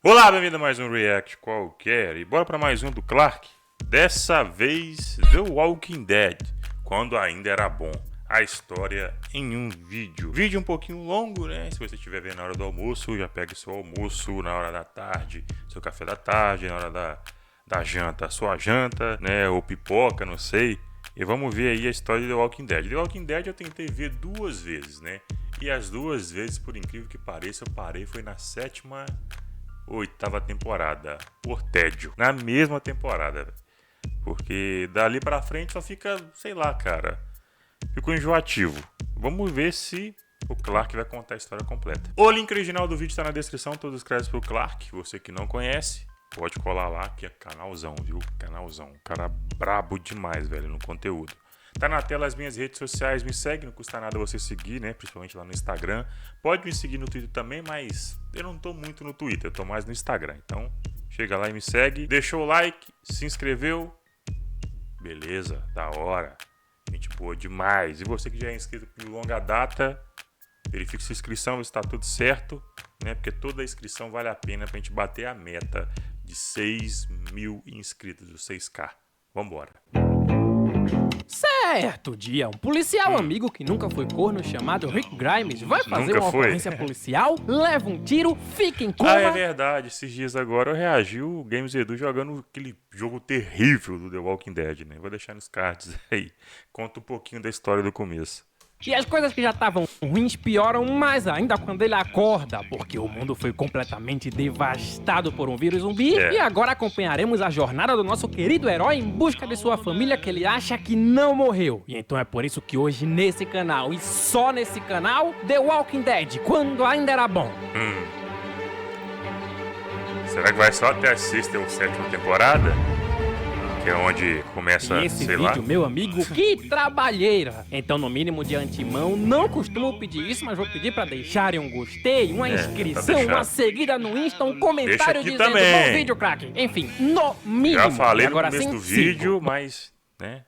Olá, bem-vindo a mais um React qualquer e bora para mais um do Clark. Dessa vez, The Walking Dead, quando ainda era bom. A história em um vídeo. Vídeo um pouquinho longo, né? Se você estiver vendo na hora do almoço, já pega seu almoço, na hora da tarde, seu café da tarde, na hora da janta, sua janta, né? Ou pipoca, não sei. E vamos ver aí a história de The Walking Dead. The Walking Dead eu tentei ver 2 vezes, né? E as 2 vezes, por incrível que pareça, eu parei, foi na 7ª, 8ª temporada, por tédio. Na mesma temporada, porque dali pra frente só fica, sei lá, cara, ficou enjoativo. Vamos ver se o Clark vai contar a história completa. O link original do vídeo tá na descrição, todos os créditos pro Clark. Você que não conhece, pode colar lá, que é canalzão, viu? Canalzão, cara brabo demais, velho, no conteúdo. Tá na tela as minhas redes sociais, me segue, não custa nada você seguir, né? Principalmente lá no Instagram. Pode me seguir no Twitter também, mas eu não tô muito no Twitter, eu tô mais no Instagram. Então, chega lá e me segue. Deixou o like, se inscreveu. Beleza, da hora. Gente boa demais. E você que já é inscrito por longa data, verifique sua inscrição, ver se tá tudo certo, né? Porque toda inscrição vale a pena pra gente bater a meta de 6.000 inscritos, os 6K. Vambora. Certo dia, um policial amigo que nunca foi corno chamado Rick Grimes vai fazer Nunca uma foi. ocorrência policial, leva um tiro, fica em coma. Ah, é verdade. Esses dias agora eu reagi o Games Edu jogando aquele jogo terrível do The Walking Dead, né? Vou deixar nos cards aí. Conta um pouquinho da história do começo. E as coisas que já estavam ruins pioram mais ainda quando ele acorda, porque o mundo foi completamente devastado por um vírus zumbi. É. E agora acompanharemos a jornada do nosso querido herói em busca de sua família que ele acha que não morreu. E então é por isso que hoje nesse canal, e só nesse canal, The Walking Dead, quando ainda era bom. Será que vai só até a 6ª ou 7ª temporada? Que é onde começa, E esse sei vídeo, lá. meu amigo, que trabalheira! Então, no mínimo de antemão, não costumo pedir isso, mas vou pedir pra deixarem um gostei, uma pra inscrição, deixar. uma seguida no Insta, um comentário aqui dizendo também. bom vídeo, craque. Enfim, no mínimo. Já falei E no agora começo sim, do sigo. vídeo, mas, né?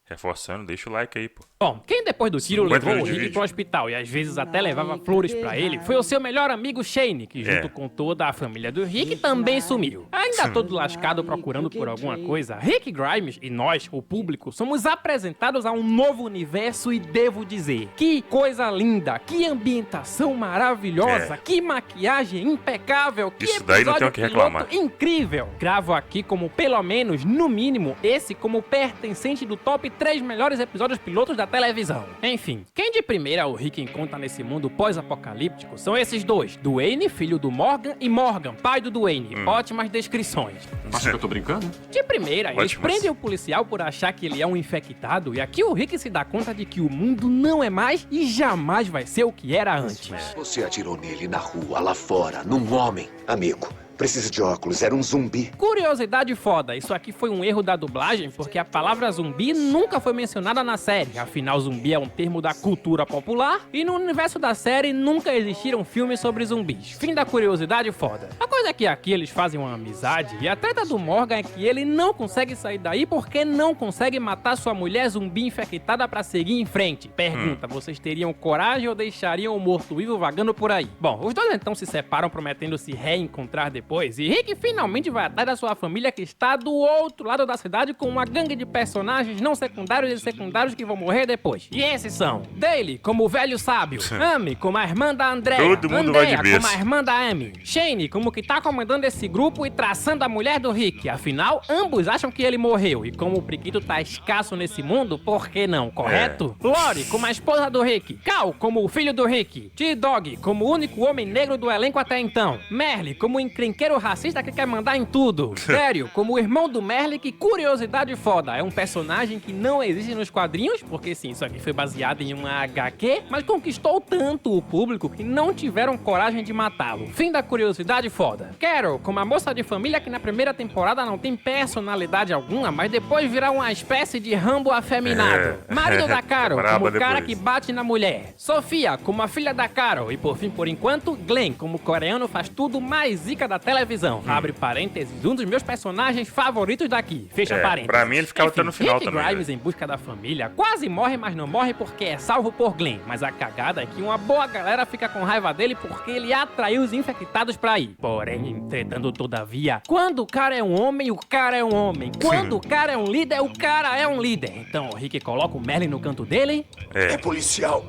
Reforçando, deixa o like aí, pô. Bom, quem depois do tiro 50 levou o minutos de Rick vídeo. pro hospital e às vezes até levava flores pra ele foi o seu melhor amigo Shane, que junto com toda a família do Rick também sumiu. Ainda todo lascado procurando por alguma coisa, Rick Grimes e nós, o público, somos apresentados a um novo universo e devo dizer, que coisa linda, que ambientação maravilhosa, que maquiagem impecável, que Isso daí não tem o que episódio reclamar. piloto incrível. Gravo aqui como pelo menos, no mínimo, esse como pertencente do top 3 melhores episódios pilotos da televisão. Enfim, quem de primeira o Rick encontra nesse mundo pós-apocalíptico são esses dois, Duane, filho do Morgan, e Morgan, pai do Duane. Ótimas descrições. Acha que eu tô brincando? De primeira, eles Ótimas. prendem o policial por achar que ele é um infectado, e aqui o Rick se dá conta de que o mundo não é mais e jamais vai ser o que era antes. Você atirou nele na rua, lá fora, num homem. Amigo, precisa de óculos, era um zumbi. Curiosidade foda, isso aqui foi um erro da dublagem, porque a palavra zumbi nunca foi mencionada na série. Afinal, zumbi é um termo da cultura popular, e no universo da série nunca existiram filmes sobre zumbis. Fim da curiosidade foda. A coisa é que aqui eles fazem uma amizade, e a treta do Morgan é que ele não consegue sair daí porque não consegue matar sua mulher zumbi infectada pra seguir em frente. Pergunta, vocês teriam coragem ou deixariam o morto-vivo vagando por aí? Bom, os dois então se separam prometendo se reencontrar depois, e Rick finalmente vai atrás da sua família que está do outro lado da cidade com uma gangue de personagens não secundários e secundários que vão morrer depois. E esses são Daly, como o velho sábio, Amy, como a irmã da Andrea, Todo mundo vai de Andrea, como a berço. irmã da Amy, Shane, como que tá comandando esse grupo e traçando a mulher do Rick. Afinal, ambos acham que ele morreu, e como o Priquito tá escasso nesse mundo, por que não, correto? Lori, como a esposa do Rick, Cal, como o filho do Rick, T-Dog, como o único homem negro do elenco até então, Merle, como o encrenqueiro racista que quer mandar em tudo, Sério, como o irmão do Merle, que curiosidade foda, é um personagem que não existe nos quadrinhos, porque sim, isso aqui foi baseado em uma HQ, mas conquistou tanto o público que não tiveram coragem de matá-lo. Fim da curiosidade foda. Carol, como a moça de família que na primeira temporada não tem personalidade alguma, mas depois virá uma espécie de Rambo afeminado. Marido da Carol, Braba como o cara depois. que bate na mulher. Sofia, como a filha da Carol. E por fim, por enquanto, Glenn, como o coreano faz tudo mais zica da televisão. Abre parênteses, um dos meus personagens favoritos daqui. Fecha parênteses. Pra mim ele ficava até no final Rick também. Grimes, em busca da família, quase morre, mas não morre porque é salvo por Glenn. Mas a cagada é que uma boa galera fica com raiva dele porque ele atraiu os infectados pra ir. Porém, entretanto, todavia, quando o cara é um homem, o cara é um homem. Quando o cara é um líder, o cara é um líder. Então o Rick coloca o Merlin no canto dele. É policial.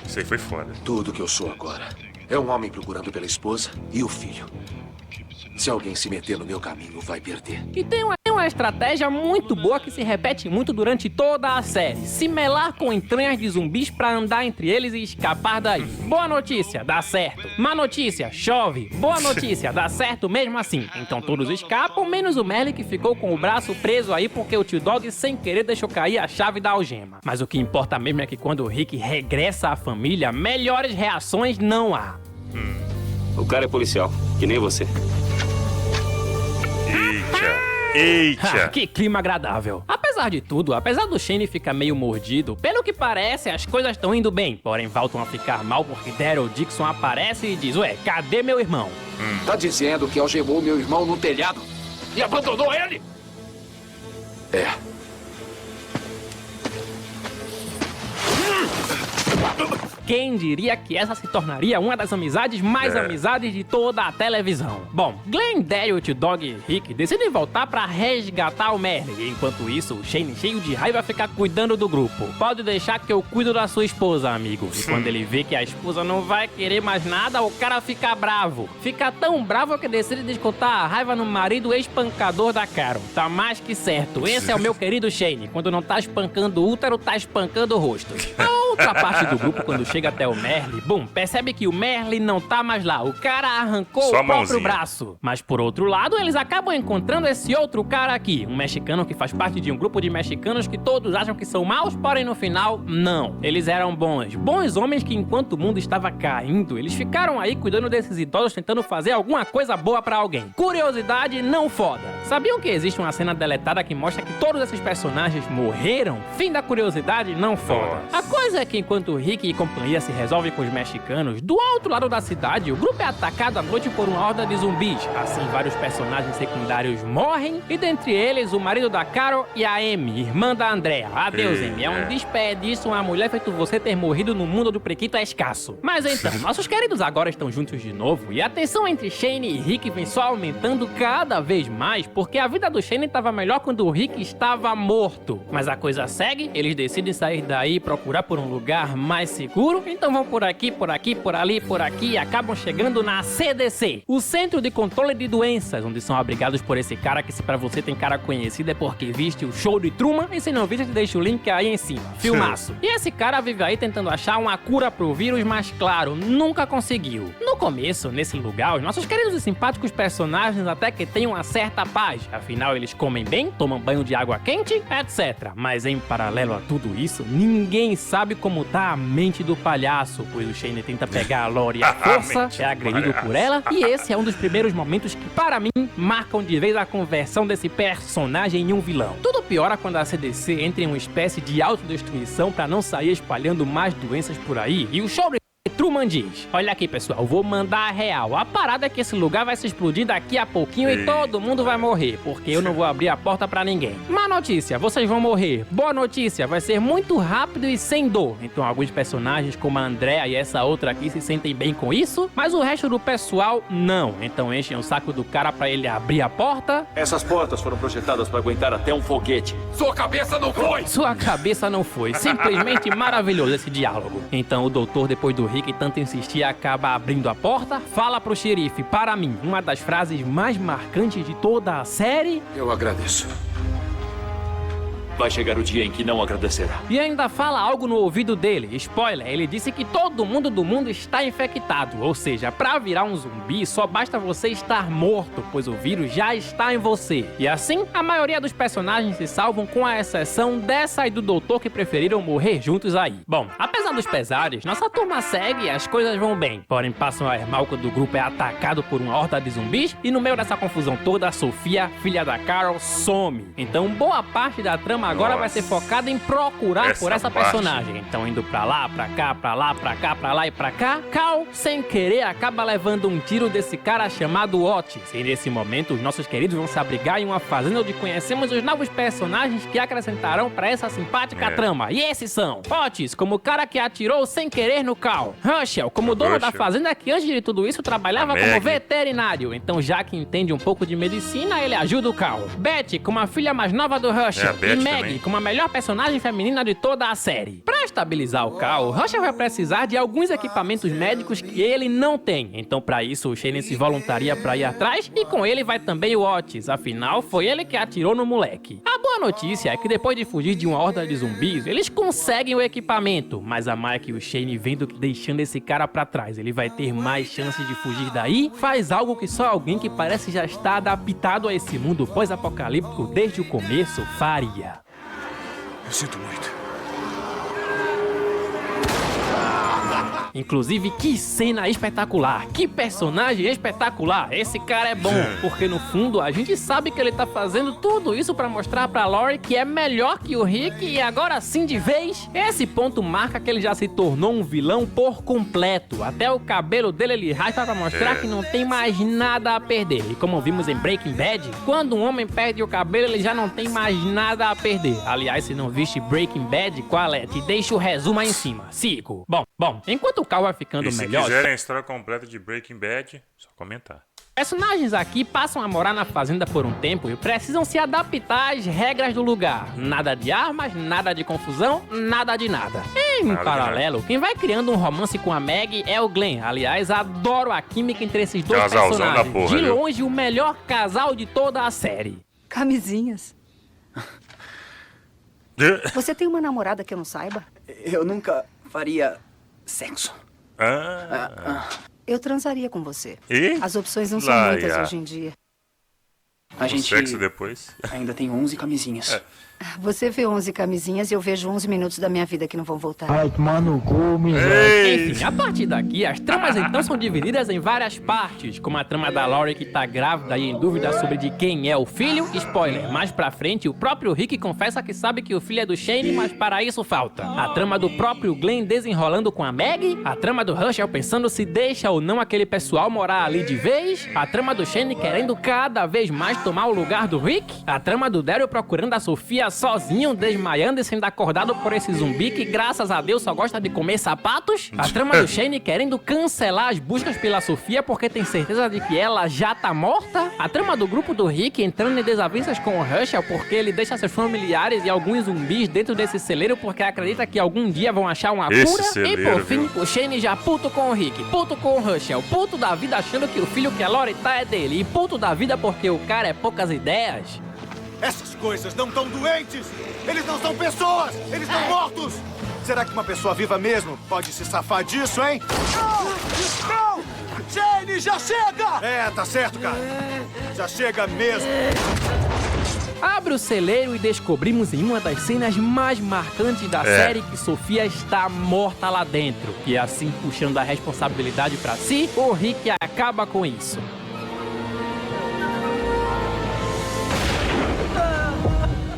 Isso aí foi foda. Tudo que eu sou agora é um homem procurando pela esposa e o filho. Se alguém se meter no meu caminho, vai perder. E tem uma estratégia muito boa que se repete muito durante toda a série. Se melar com entranhas de zumbis pra andar entre eles e escapar daí. Boa notícia, dá certo. Má notícia, chove. Boa notícia, dá certo mesmo assim. Então todos escapam, menos o Merlin que ficou com o braço preso aí porque o T-Dog sem querer deixou cair a chave da algema. Mas o que importa mesmo é que quando o Rick regressa à família, melhores reações não há. O cara é policial, que nem você. Eita! Que clima agradável. Apesar de tudo, apesar do Shane ficar meio mordido, pelo que parece, as coisas estão indo bem. Porém, voltam a ficar mal porque Daryl Dixon aparece e diz: ué, cadê meu irmão? Tá dizendo que algemou meu irmão no telhado e abandonou ele? É. Quem diria que essa se tornaria uma das amizades mais amizades de toda a televisão? Bom, Glenn, Daryl, T-Dog e Rick decidem voltar pra resgatar o Merlin. E enquanto isso, o Shane, cheio de raiva, fica cuidando do grupo. Pode deixar que eu cuido da sua esposa, amigo. E quando ele vê que a esposa não vai querer mais nada, o cara fica bravo. Fica tão bravo que decide descontar a raiva no marido espancador da Carol. Tá mais que certo. Esse é o meu querido Shane. Quando não tá espancando o útero, tá espancando o rosto. A outra parte do grupo, quando chega até o Merlin, percebe que o Merlin não tá mais lá. O cara arrancou Só o próprio mãozinha. braço. Mas por outro lado, eles acabam encontrando esse outro cara aqui. Um mexicano que faz parte de um grupo de mexicanos que todos acham que são maus, porém no final, não. Eles eram bons. Bons homens que enquanto o mundo estava caindo, eles ficaram aí cuidando desses idosos, tentando fazer alguma coisa boa pra alguém. Curiosidade não foda. Sabiam que existe uma cena deletada que mostra que todos esses personagens morreram? Fim da curiosidade não foda. A coisa é que enquanto o Rick e companhia se resolvem com os mexicanos, do outro lado da cidade, o grupo é atacado à noite por uma horda de zumbis. Assim, vários personagens secundários morrem, e dentre eles, o marido da Carol e a Amy, irmã da Andrea. Adeus, Amy. É um desperdício uma mulher feito você ter morrido no mundo do prequito é escasso. Mas então, nossos queridos agora estão juntos de novo, e a tensão entre Shane e Rick vem só aumentando cada vez mais, porque a vida do Shane estava melhor quando o Rick estava morto. Mas a coisa segue, eles decidem sair daí e procurar por um lugar mais seguro, então vão por aqui, por aqui, por ali, por aqui e acabam chegando na CDC, o Centro de Controle de Doenças, onde são abrigados por esse cara que, se pra você tem cara conhecido, é porque viste o Show de Truman, e se não viste, deixa o link aí em cima. Filmaço. E esse cara vive aí tentando achar uma cura pro vírus, mas claro, nunca conseguiu. No começo, nesse lugar, os nossos queridos e simpáticos personagens até que têm uma certa paz, afinal eles comem bem, tomam banho de água quente, etc. Mas em paralelo a tudo isso, ninguém sabe como tá a mente do palhaço, pois o Shane tenta pegar a Lori à força, é agredido por ela, e esse é um dos primeiros momentos que, para mim, marcam de vez a conversão desse personagem em um vilão. Tudo piora quando a CDC entra em uma espécie de autodestruição pra não sair espalhando mais doenças por aí, e o show de Truman diz: olha aqui, pessoal, vou mandar a real. A parada é que esse lugar vai se explodir daqui a pouquinho e todo mundo vai morrer, porque eu não vou abrir a porta pra ninguém. Má notícia, vocês vão morrer. Boa notícia, vai ser muito rápido e sem dor. Então alguns personagens, como a Andrea e essa outra aqui, se sentem bem com isso, mas o resto do pessoal, não. Então enchem o saco do cara pra ele abrir a porta. Essas portas foram projetadas para aguentar até um foguete. Sua cabeça não foi! Sua cabeça não foi. Simplesmente maravilhoso esse diálogo. Então o doutor, depois do Rick tanto insistir, acaba abrindo a porta, fala pro xerife: para mim, uma das frases mais marcantes de toda a série: eu agradeço. Vai chegar o dia em que não agradecerá. E ainda fala algo no ouvido dele. Spoiler, ele disse que todo mundo do mundo está infectado. Ou seja, pra virar um zumbi, só basta você estar morto, pois o vírus já está em você. E assim, a maioria dos personagens se salvam, com a exceção dessa e do doutor, que preferiram morrer juntos aí. Bom, apesar dos pesares, nossa turma segue e as coisas vão bem. Porém, passam a irmã quando o grupo é atacado por uma horda de zumbis, e no meio dessa confusão toda, a Sofia, filha da Carol, some. Então, boa parte da trama trama agora vai ser focada em procurar por essa parte. personagem. Então, indo pra lá, pra cá, pra lá, pra cá, pra lá e pra cá, Cal, sem querer, acaba levando um tiro desse cara chamado Otis. E nesse momento, os nossos queridos vão se abrigar em uma fazenda onde conhecemos os novos personagens que acrescentarão pra essa simpática trama. E esses são Otis, como o cara que atirou sem querer no Cal. Herschel, como dono da fazenda que antes de tudo isso trabalhava como veterinário. Então, já que entende um pouco de medicina, ele ajuda o Cal. Betty, como a filha mais nova do Herschel. E Maggie, também, como a melhor personagem feminina de toda a série. Pra estabilizar o Cal, Herschel vai precisar de alguns equipamentos médicos que ele não tem. Então, pra isso, o Shane se voluntaria pra ir atrás e com ele vai também o Otis. Afinal, foi ele que atirou no moleque. A boa notícia é que depois de fugir de uma horda de zumbis, eles conseguem o equipamento. Mas a Mike e o Shane, vendo que deixando esse cara pra trás, ele vai ter mais chances de fugir daí, faz algo que só alguém que parece já estar adaptado a esse mundo pós-apocalíptico desde o começo faria. Eu sinto muito. Inclusive, que cena espetacular, que personagem espetacular. Esse cara é bom, porque no fundo a gente sabe que ele tá fazendo tudo isso pra mostrar pra Lori que é melhor que o Rick e agora sim de vez. Esse ponto marca que ele já se tornou um vilão por completo. Até o cabelo dele ele raspa pra mostrar que não tem mais nada a perder. E como vimos em Breaking Bad, quando um homem perde o cabelo ele já não tem mais nada a perder. Aliás, se não viste Breaking Bad, qual é? Te deixo o resumo aí em cima. Sigo. Bom, enquanto o Cal vai ficando melhor... Se quiserem a história completa de Breaking Bad, só comentar. Personagens aqui passam a morar na fazenda por um tempo e precisam se adaptar às regras do lugar. Nada de armas, nada de confusão, nada de nada. Em paralelo, quem vai criando um romance com a Maggie é o Glenn. Aliás, adoro a química entre esses dois personagens. De longe, o melhor casal de toda a série. Camisinhas. Você tem uma namorada que eu não saiba? Eu nunca faria sexo. Eu transaria com você. E? As opções não são muitas hoje em dia. A gente sexo depois. ainda tem 11 camisinhas. Você vê 11 camisinhas e eu vejo 11 minutos da minha vida que não vão voltar. Ai, mano, enfim, a partir daqui, as tramas então são divididas em várias partes, como a trama da Lori que tá grávida e em dúvida sobre de quem é o filho. Spoiler, mais pra frente, o próprio Rick confessa que sabe que o filho é do Shane, mas para isso falta. A trama do próprio Glenn desenrolando com a Maggie, a trama do Herschel pensando se deixa ou não aquele pessoal morar ali de vez, a trama do Shane querendo cada vez mais tomar o lugar do Rick, a trama do Daryl procurando a Sofia sozinho, desmaiando e sendo acordado por esse zumbi que, graças a Deus, só gosta de comer sapatos. A trama do Shane querendo cancelar as buscas pela Sofia porque tem certeza de que ela já tá morta. A trama do grupo do Rick entrando em desavenças com o Herschel porque ele deixa seus familiares e alguns zumbis dentro desse celeiro porque acredita que algum dia vão achar uma cura. E por fim, o Shane já puto com o Rick, puto com o Herschel, puto da vida achando que o filho que a Lori tá é dele e puto da vida porque o cara é poucas ideias. Essas coisas não estão doentes! Eles não são pessoas! Eles estão mortos! Será que uma pessoa viva mesmo pode se safar disso, hein? Não! Não! Shane, já chega! É, tá certo, cara. Já chega mesmo. Abre o celeiro e descobrimos em uma das cenas mais marcantes da série que Sofia está morta lá dentro. E assim, puxando a responsabilidade pra si, o Rick acaba com isso.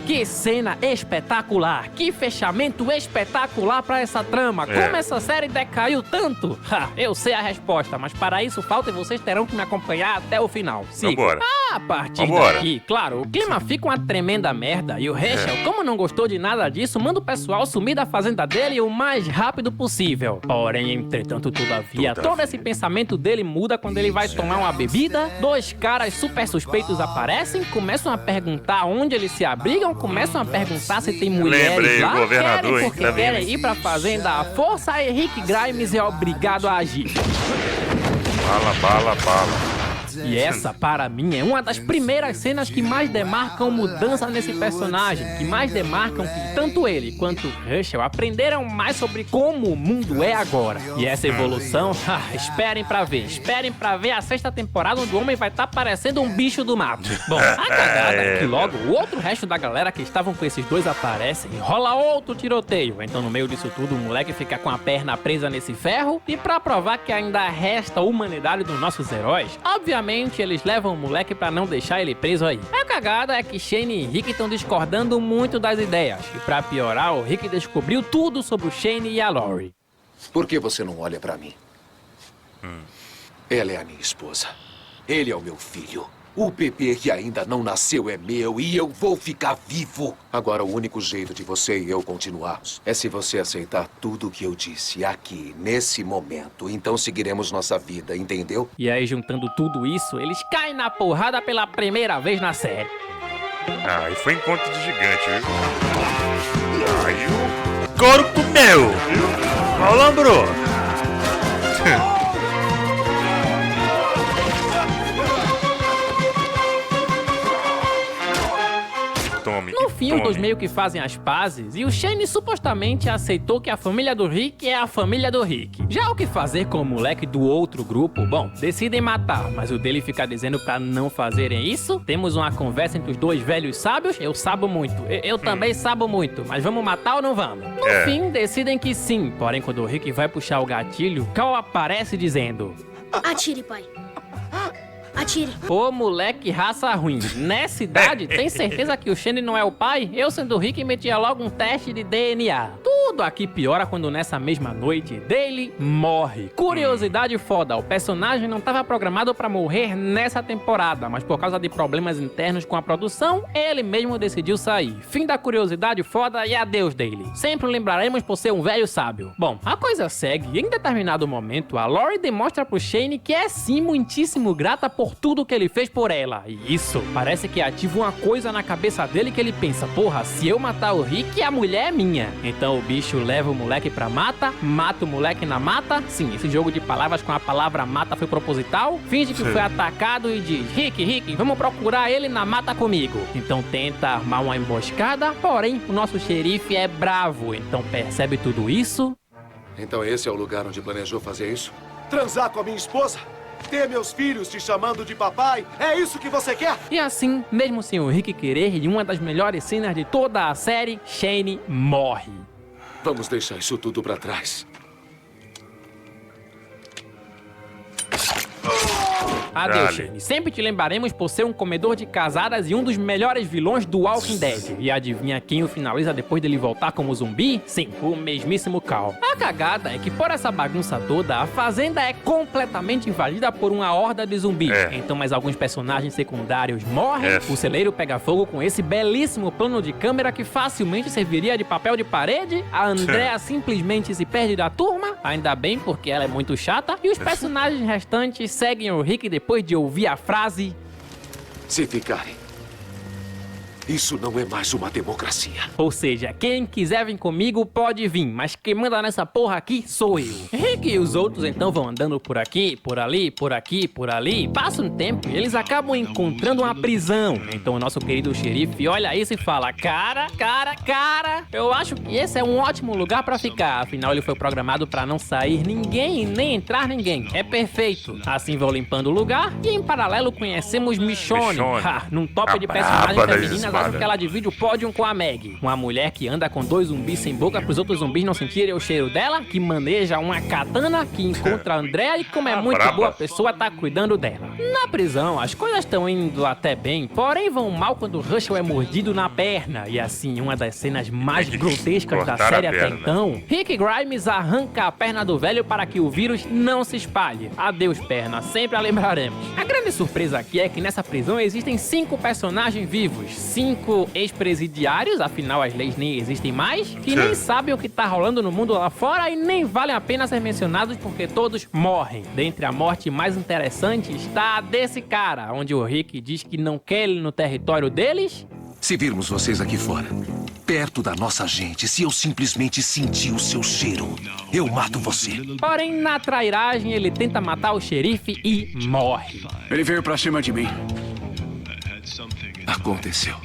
Que cena espetacular! Que fechamento espetacular pra essa trama! Como essa série decaiu tanto? Eu sei a resposta, mas para isso falta e vocês terão que me acompanhar até o final. Siga. A partir daqui, claro, o clima fica uma tremenda merda e o Herschel, como não gostou de nada disso, manda o pessoal sumir da fazenda dele o mais rápido possível. Porém, entretanto, todavia, todo esse pensamento dele muda quando ele vai tomar uma bebida. Dois caras super suspeitos aparecem, começam a perguntar onde eles se abrigam, começam a perguntar se tem mulheres lá, querem porque querem ir pra fazenda à força e Rick Grimes é obrigado a agir. Bala. E essa, para mim, é uma das primeiras cenas que mais demarcam mudança nesse personagem, que mais demarcam que tanto ele quanto Herschel aprenderam mais sobre como o mundo é agora. E essa evolução, esperem pra ver a 6ª temporada onde o homem vai estar parecendo um bicho do mato. Bom, a cagada é que logo o outro resto da galera que estavam com esses dois aparece e rola outro tiroteio. Então no meio disso tudo o moleque fica com a perna presa nesse ferro e pra provar que ainda resta a humanidade dos nossos heróis, obviamente Finalmente, eles levam o moleque pra não deixar ele preso aí. A cagada é que Shane e Rick estão discordando muito das ideias. E pra piorar, o Rick descobriu tudo sobre o Shane e a Lori. Por que você não olha pra mim? Ela é a minha esposa. Ele é o meu filho. O bebê que ainda não nasceu é meu e eu vou ficar vivo. Agora, o único jeito de você e eu continuarmos é se você aceitar tudo o que eu disse aqui, nesse momento. Então seguiremos nossa vida, entendeu? E aí, juntando tudo isso, eles caem na porrada pela primeira vez na série. Ah, e foi encontro de gigante, viu? Aí o couro comeu, viu? Malambrou. No fim, os dois meio que fazem as pazes e o Shane supostamente aceitou que a família do Rick é a família do Rick. Já o que fazer com o moleque do outro grupo? Bom, decidem matar, mas o dele fica dizendo pra não fazerem isso. Temos uma conversa entre os dois velhos sábios. Eu sabo muito. Eu também sabo muito, mas vamos matar ou não vamos? No fim, decidem que sim. Porém, quando o Rick vai puxar o gatilho, Cal aparece dizendo: Atire, pai. Atire. Ô, moleque, raça ruim. Nessa idade, tem certeza que o Shane não é o pai? Eu, sendo Rick, metia logo um teste de DNA. Tudo aqui piora quando nessa mesma noite, Dale morre. Curiosidade foda, o personagem não estava programado pra morrer nessa temporada, mas por causa de problemas internos com a produção, ele mesmo decidiu sair. Fim da curiosidade foda e adeus, Dale. Sempre lembraremos por ser um velho sábio. Bom, a coisa segue e em determinado momento, a Lori demonstra pro Shane que é sim muitíssimo grata por tudo que ele fez por ela. E isso parece que ativa uma coisa na cabeça dele que ele pensa: porra, se eu matar o Rick, a mulher é minha. Então o bicho leva o moleque pra mata, mata o moleque na mata. Sim, esse jogo de palavras com a palavra mata foi proposital. Finge que foi atacado e diz: Rick, vamos procurar ele na mata comigo. Então tenta armar uma emboscada, porém o nosso xerife é bravo. Então percebe tudo isso. Então esse é o lugar onde planejou fazer isso? Transar com a minha esposa? Ter meus filhos te chamando de papai? É isso que você quer? E assim, mesmo sem o Rick querer, em uma das melhores cenas de toda a série, Shane morre. Vamos deixar isso tudo pra trás. Adeus, Shane. Sempre te lembraremos por ser um comedor de casadas e um dos melhores vilões do Walking Dead. E adivinha quem o finaliza depois dele voltar como zumbi? Sim, o mesmíssimo Cal. A cagada é que por essa bagunça toda, a fazenda é completamente invadida por uma horda de zumbis. Então mais alguns personagens secundários morrem, o celeiro pega fogo com esse belíssimo plano de câmera que facilmente serviria de papel de parede, a Andrea simplesmente se perde da turma, ainda bem porque ela é muito chata, e os personagens restantes seguem o Rick depois de ouvir a frase: se ficarem, isso não é mais uma democracia. Ou seja, quem quiser vir comigo pode vir, mas quem manda nessa porra aqui sou eu. Rick e os outros então vão andando por aqui, por ali, por aqui, por ali. Passa um tempo e eles acabam encontrando uma prisão. Então o nosso querido xerife olha isso e fala: cara, eu acho que esse é um ótimo lugar pra ficar. Afinal ele foi programado pra não sair ninguém e nem entrar ninguém. É perfeito. Assim vão limpando o lugar e em paralelo conhecemos Michonne. Num top de personagens femininas, que ela divide o pódio com a Meg, uma mulher que anda com dois zumbis sem boca para os outros zumbis não sentirem o cheiro dela, que maneja uma katana, que encontra a Andrea e, como é muito boa pessoa, tá cuidando dela. Na prisão, as coisas estão indo até bem, porém vão mal quando Russell é mordido na perna. E assim, uma das cenas mais grotescas da série até então, Rick Grimes arranca a perna do velho para que o vírus não se espalhe. Adeus, perna, sempre a lembraremos. A grande surpresa aqui é que nessa prisão existem 5 personagens vivos, 5 ex-presidiários, afinal as leis nem existem mais, que nem sabem o que tá rolando no mundo lá fora e nem valem a pena ser mencionados porque todos morrem. Dentre a morte mais interessante está a desse cara, onde o Rick diz que não quer ele no território deles. Se virmos vocês aqui fora, perto da nossa gente, se eu simplesmente sentir o seu cheiro, eu mato você. Porém, na trairagem, ele tenta matar o xerife e morre. Ele veio pra cima de mim. Aconteceu.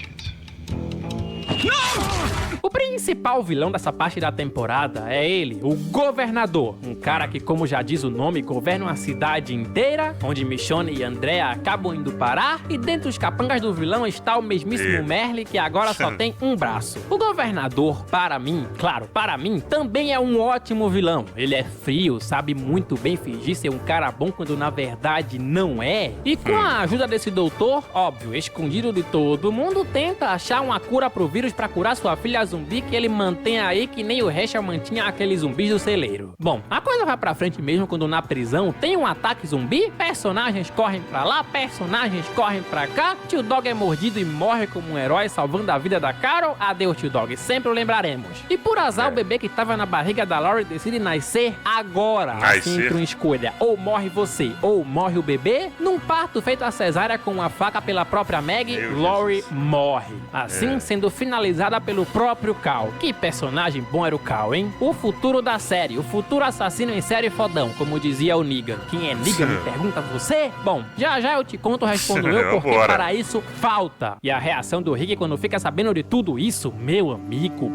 O principal vilão dessa parte da temporada é ele, o Governador, um cara que, como já diz o nome, governa uma cidade inteira, onde Michonne e Andrea acabam indo parar, e dentro dos capangas do vilão está o mesmíssimo Merle, que agora só tem um braço. O Governador, para mim, claro, para mim, também é um ótimo vilão. Ele é frio, sabe muito bem fingir ser um cara bom quando na verdade não é. E com a ajuda desse doutor, óbvio, escondido de todo mundo, tenta achar uma cura pro vírus pra curar sua filha zumbi que ele mantém aí que nem o Rachel mantinha aqueles zumbis do celeiro. Bom, a coisa vai pra frente mesmo quando na prisão tem um ataque zumbi, personagens correm pra lá, personagens correm pra cá, Tio Dog é mordido e morre como um herói salvando a vida da Carol. Adeus, Tio Dog, sempre o lembraremos. E por azar, o bebê que tava na barriga da Laurie decide nascer agora. Assim, entre uma escolha, ou morre você, ou morre o bebê. Num parto feito a cesárea com uma faca pela própria Maggie, Laurie morre. Assim, sendo finalizada pelo próprio Cal. Que personagem bom era o Cal, hein? O futuro da série, o futuro assassino em série fodão, como dizia o Negan. Quem é Negan, me pergunta você? Bom, já eu te conto, respondo eu, porque para isso falta. E a reação do Rick quando fica sabendo de tudo isso, meu amigo,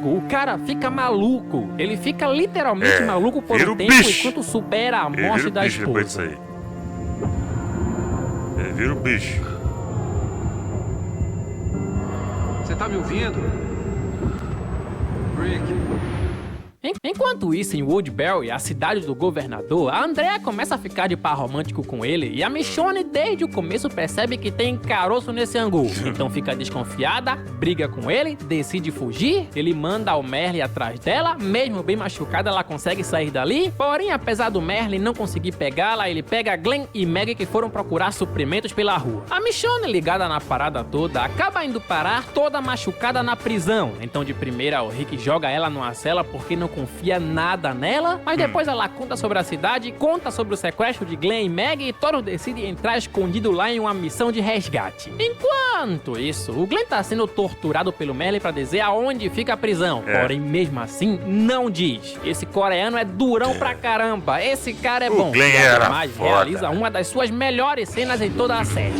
o cara fica maluco. Ele fica literalmente maluco por um tempo enquanto supera a morte da esposa. Vira o bicho. Você tá me ouvindo? Rick. Enquanto isso, em Woodbury, a cidade do governador, a Andrea começa a ficar de par romântico com ele e a Michonne desde o começo percebe que tem caroço nesse angu. Então fica desconfiada, briga com ele, decide fugir, ele manda o Merle atrás dela, mesmo bem machucada ela consegue sair dali, porém apesar do Merle não conseguir pegá-la, ele pega Glenn e Maggie que foram procurar suprimentos pela rua. A Michonne, ligada na parada toda, acaba indo parar toda machucada na prisão. Então de primeira o Rick joga ela numa cela porque não confia nada nela, mas depois ela conta sobre a cidade, conta sobre o sequestro de Glenn e Maggie e Toro decide entrar escondido lá em uma missão de resgate. Enquanto isso, o Glenn tá sendo torturado pelo Merle pra dizer aonde fica a prisão, porém mesmo assim não diz. Esse coreano é durão pra caramba, esse cara é bom. Glenn e ademais foda. realiza uma das suas melhores cenas em toda a série.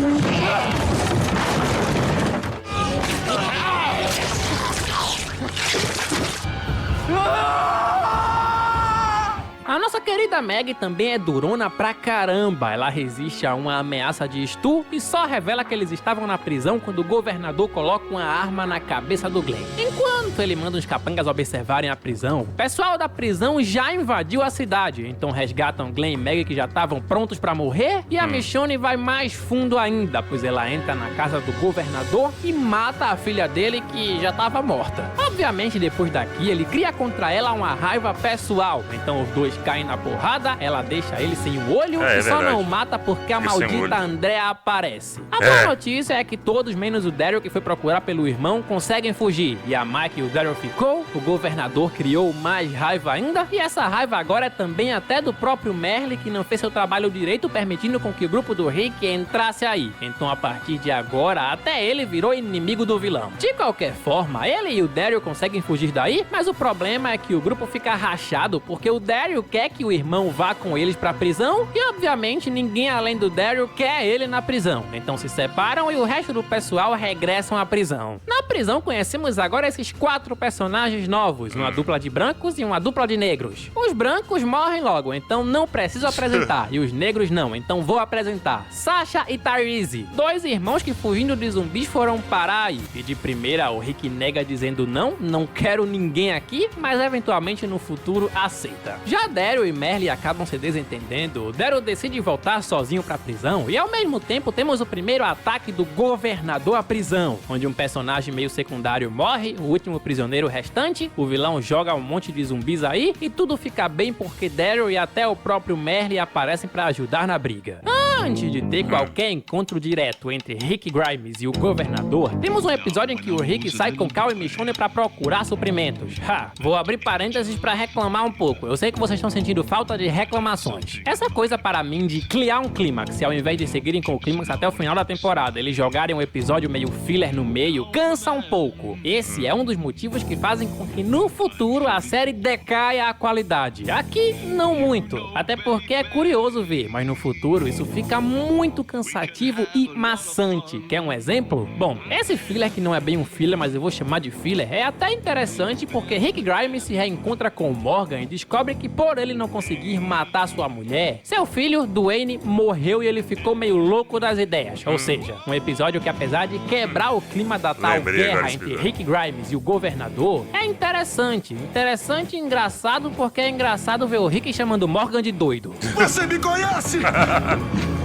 A nossa querida Maggie também é durona pra caramba. Ela resiste a uma ameaça de Stu e só revela que eles estavam na prisão quando o governador coloca uma arma na cabeça do Glenn. Enquanto ele manda os capangas observarem a prisão, o pessoal da prisão já invadiu a cidade. Então resgatam Glenn e Maggie que já estavam prontos pra morrer e a Michonne vai mais fundo ainda, pois ela entra na casa do governador e mata a filha dele que já estava morta. Obviamente depois daqui ele cria contra ela uma raiva pessoal. Então os dois caem na porrada, ela deixa ele sem o olho e só não mata porque a maldita Andrea aparece. A boa notícia é que todos, menos o Daryl que foi procurar pelo irmão, conseguem fugir. E a Mike e o Daryl ficou, o governador criou mais raiva ainda, e essa raiva agora é também até do próprio Merle que não fez seu trabalho direito, permitindo com que o grupo do Rick entrasse aí. Então a partir de agora, até ele virou inimigo do vilão. De qualquer forma, ele e o Daryl conseguem fugir daí, mas o problema é que o grupo fica rachado porque o Daryl quer que o irmão vá com eles pra prisão e obviamente ninguém além do Daryl quer ele na prisão. Então se separam e o resto do pessoal regressam à prisão. Na prisão conhecemos agora esses 4 personagens novos, uma dupla de brancos e uma dupla de negros. Os brancos morrem logo, então não preciso apresentar, e os negros não, então vou apresentar. Sasha e Tyrese, 2 irmãos que fugindo de zumbis foram parar aí. E de primeira o Rick nega dizendo não quero ninguém aqui, mas eventualmente no futuro aceita. Já Daryl e Merle acabam se desentendendo, Daryl decide voltar sozinho pra prisão e ao mesmo tempo temos o primeiro ataque do governador à prisão, onde um personagem meio secundário morre, o último prisioneiro restante, o vilão joga um monte de zumbis aí e tudo fica bem porque Daryl e até o próprio Merle aparecem pra ajudar na briga. Antes de ter qualquer encontro direto entre Rick Grimes e o governador, temos um episódio em que o Rick sai com Cal e Michonne pra procurar suprimentos. Vou abrir parênteses pra reclamar um pouco, eu sei que vocês estão sentindo falta de reclamações. Essa coisa para mim de criar um clímax e ao invés de seguirem com o clímax até o final da temporada, eles jogarem um episódio meio filler no meio, cansa um pouco. Esse é um dos motivos que fazem com que no futuro a série decaia a qualidade. Aqui, não muito. Até porque é curioso ver, mas no futuro isso fica fica muito cansativo e maçante. Quer um exemplo? Bom, esse filler, que não é bem um filler, mas eu vou chamar de filler, é até interessante porque Rick Grimes se reencontra com Morgan e descobre que por ele não conseguir matar sua mulher, seu filho, Dwayne, morreu e ele ficou meio louco das ideias. Ou seja, um episódio que, apesar de quebrar o clima da tal guerra entre Rick Grimes e o governador, é interessante. Interessante e engraçado, porque é engraçado ver o Rick chamando Morgan de doido. Você me conhece?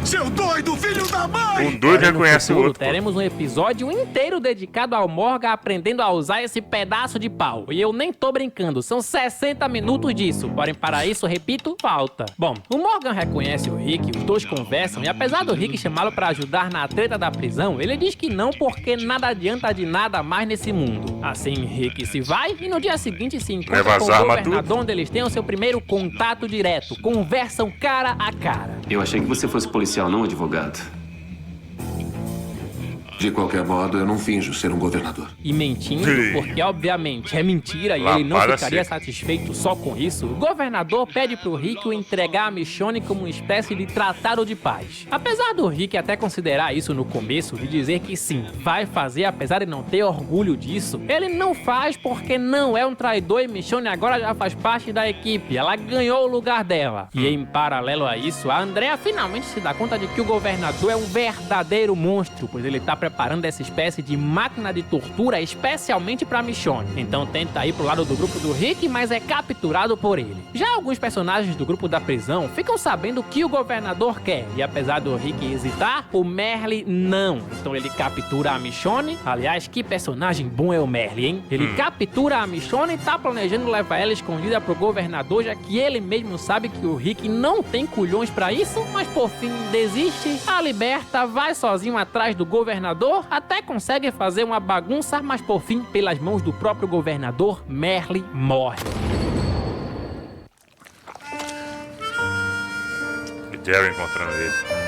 Seu doido, filho da mãe! Um doido reconhece o outro. Teremos um episódio inteiro dedicado ao Morgan aprendendo a usar esse pedaço de pau. E eu nem tô brincando, são 60 minutos disso. Porém, para isso, repito, falta. Bom, o Morgan reconhece o Rick, os dois conversam, e apesar do Rick chamá-lo para ajudar na treta da prisão, ele diz que não porque nada adianta de nada mais nesse mundo. Assim, Rick se vai e no dia seguinte se encontra com o governador, onde eles têm o seu primeiro contato direto. Conversam cara a cara. Eu achei que você fosse policial, não advogado. De qualquer modo, eu não finjo ser um governador. E mentindo, porque obviamente é mentira e ele não ficaria satisfeito só com isso, o governador pede pro Rick entregar a Michonne como uma espécie de tratado de paz. Apesar do Rick até considerar isso no começo e dizer que sim, vai fazer apesar de não ter orgulho disso, ele não faz porque não é um traidor e Michonne agora já faz parte da equipe, ela ganhou o lugar dela. E em paralelo a isso, a Andrea finalmente se dá conta de que o governador é um verdadeiro monstro, pois ele tá preparando essa espécie de máquina de tortura especialmente pra Michonne. Então tenta ir pro lado do grupo do Rick, mas é capturado por ele. Já alguns personagens do grupo da prisão ficam sabendo o que o governador quer, e apesar do Rick hesitar, o Merle não. Então ele captura a Michonne. Aliás, que personagem bom é o Merle, hein? Ele captura a Michonne e tá planejando levar ela escondida pro governador, já que ele mesmo sabe que o Rick não tem culhões pra isso, mas por fim desiste, a liberta, vai sozinho atrás do governador, até consegue fazer uma bagunça, mas por fim, pelas mãos do próprio governador, Merle morre. E Daryl encontrando ele.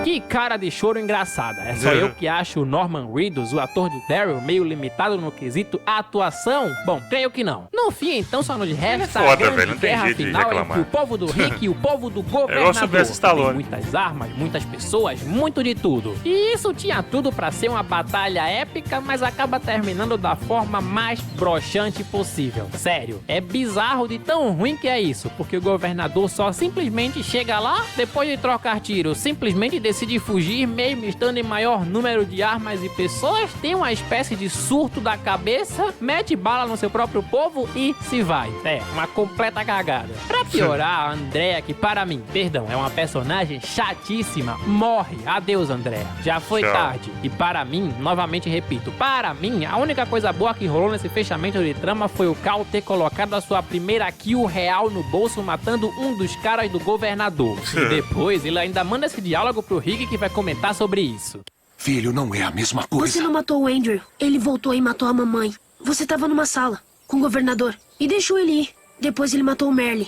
Que cara de choro engraçada. É só eu que acho o Norman Reedus, o ator do Daryl, meio limitado no quesito atuação? Bom, creio que não. No fim, então, só nos resta a grande guerra final entre o povo do Rick e o povo do governador. Tem muitas armas, muitas pessoas, muito de tudo. E isso tinha tudo pra ser uma batalha épica, mas acaba terminando da forma mais broxante possível. Sério, é bizarro de tão ruim que é isso, porque o governador só simplesmente chega lá, depois de trocar tiros, simplesmente decide fugir, mesmo estando em maior número de armas e pessoas, tem uma espécie de surto da cabeça, mete bala no seu próprio povo e se vai. É, uma completa cagada. Pra piorar, a Andrea, que para mim, perdão, é uma personagem chatíssima, morre. Adeus, Andrea. Já foi tarde. E para mim, novamente repito, para mim, a única coisa boa que rolou nesse fechamento de trama foi o Cal ter colocado a sua primeira kill real no bolso, matando um dos caras do governador. E depois, ele ainda manda esse diálogo pro Rick, que vai comentar sobre isso. Filho, não é a mesma coisa. Você não matou o Andrew. Ele voltou e matou a mamãe. Você estava numa sala com o governador e deixou ele ir. Depois ele matou o Merle.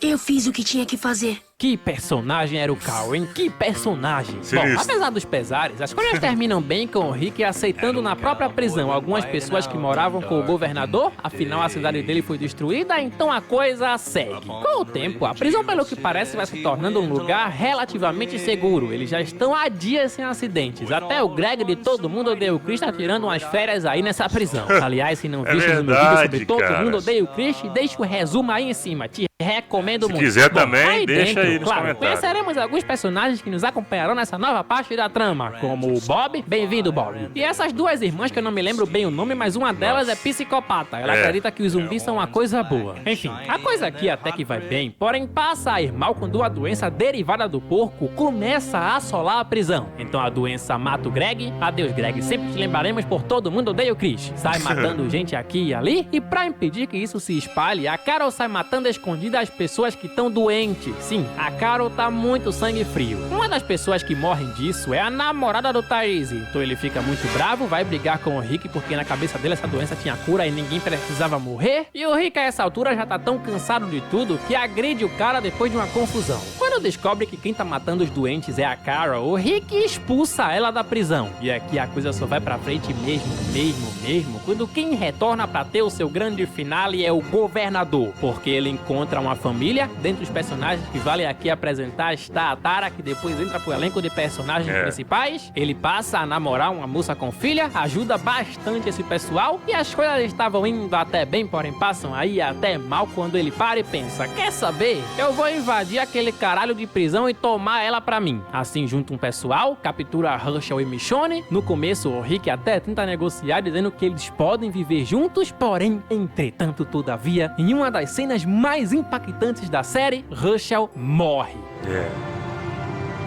Eu fiz o que tinha que fazer. Que personagem era o Cal, hein? Que personagem! Bom, apesar dos pesares, as coisas terminam bem com o Rick aceitando na própria prisão algumas pessoas que moravam com o governador, afinal a cidade dele foi destruída, então a coisa segue. Com o tempo, a prisão, pelo que parece, vai se tornando um lugar relativamente seguro. Eles já estão há dias sem acidentes. Até o Greg de Todo Mundo Odeia o Chris tá tirando umas férias aí nessa prisão. Aliás, se não viste o meu vídeo sobre Todo Mundo Odeia o Chris, deixa o resumo aí em cima. Te recomendo muito. Se quiser também, deixa aí nos comentários. Conheceremos alguns personagens que nos acompanharão nessa nova parte da trama, como o Bob. Bem-vindo, Bob. E essas duas irmãs, que eu não me lembro bem o nome, mas uma delas é psicopata. Ela acredita que os zumbis são uma coisa boa. Enfim, a coisa aqui até que vai bem, porém passa a ir mal quando a doença derivada do porco começa a assolar a prisão. Então a doença mata o Greg. Adeus, Greg. Sempre te lembraremos por Todo Mundo Odeia o Chris. Sai matando gente aqui e ali. E pra impedir que isso se espalhe, a Carol sai matando escondida as pessoas que estão doentes. Sim, a Carol tá muito sangue frio. Uma das pessoas que morrem disso é a namorada do Tyrese. Então ele fica muito bravo, vai brigar com o Rick porque na cabeça dele essa doença tinha cura e ninguém precisava morrer. E o Rick a essa altura já tá tão cansado de tudo que agride o cara depois de uma confusão. Quando Quando descobre que quem tá matando os doentes é a Carol, o Rick expulsa ela da prisão. E aqui a coisa só vai pra frente mesmo, quando quem retorna pra ter o seu grande finale é o governador. Porque ele encontra uma família. Dentre os personagens que vale aqui apresentar está a Tara, que depois entra pro elenco de personagens principais. Ele passa a namorar uma moça com filha, ajuda bastante esse pessoal e as coisas estavam indo até bem, porém passam aí até mal quando ele para e pensa: quer saber? Eu vou invadir aquele caralho de prisão e tomar ela pra mim. Assim junta um pessoal, captura Herschel e Michonne. No começo o Rick até tenta negociar dizendo que eles podem viver juntos, porém, entretanto, todavia, em uma das cenas mais impactantes da série, Herschel morre.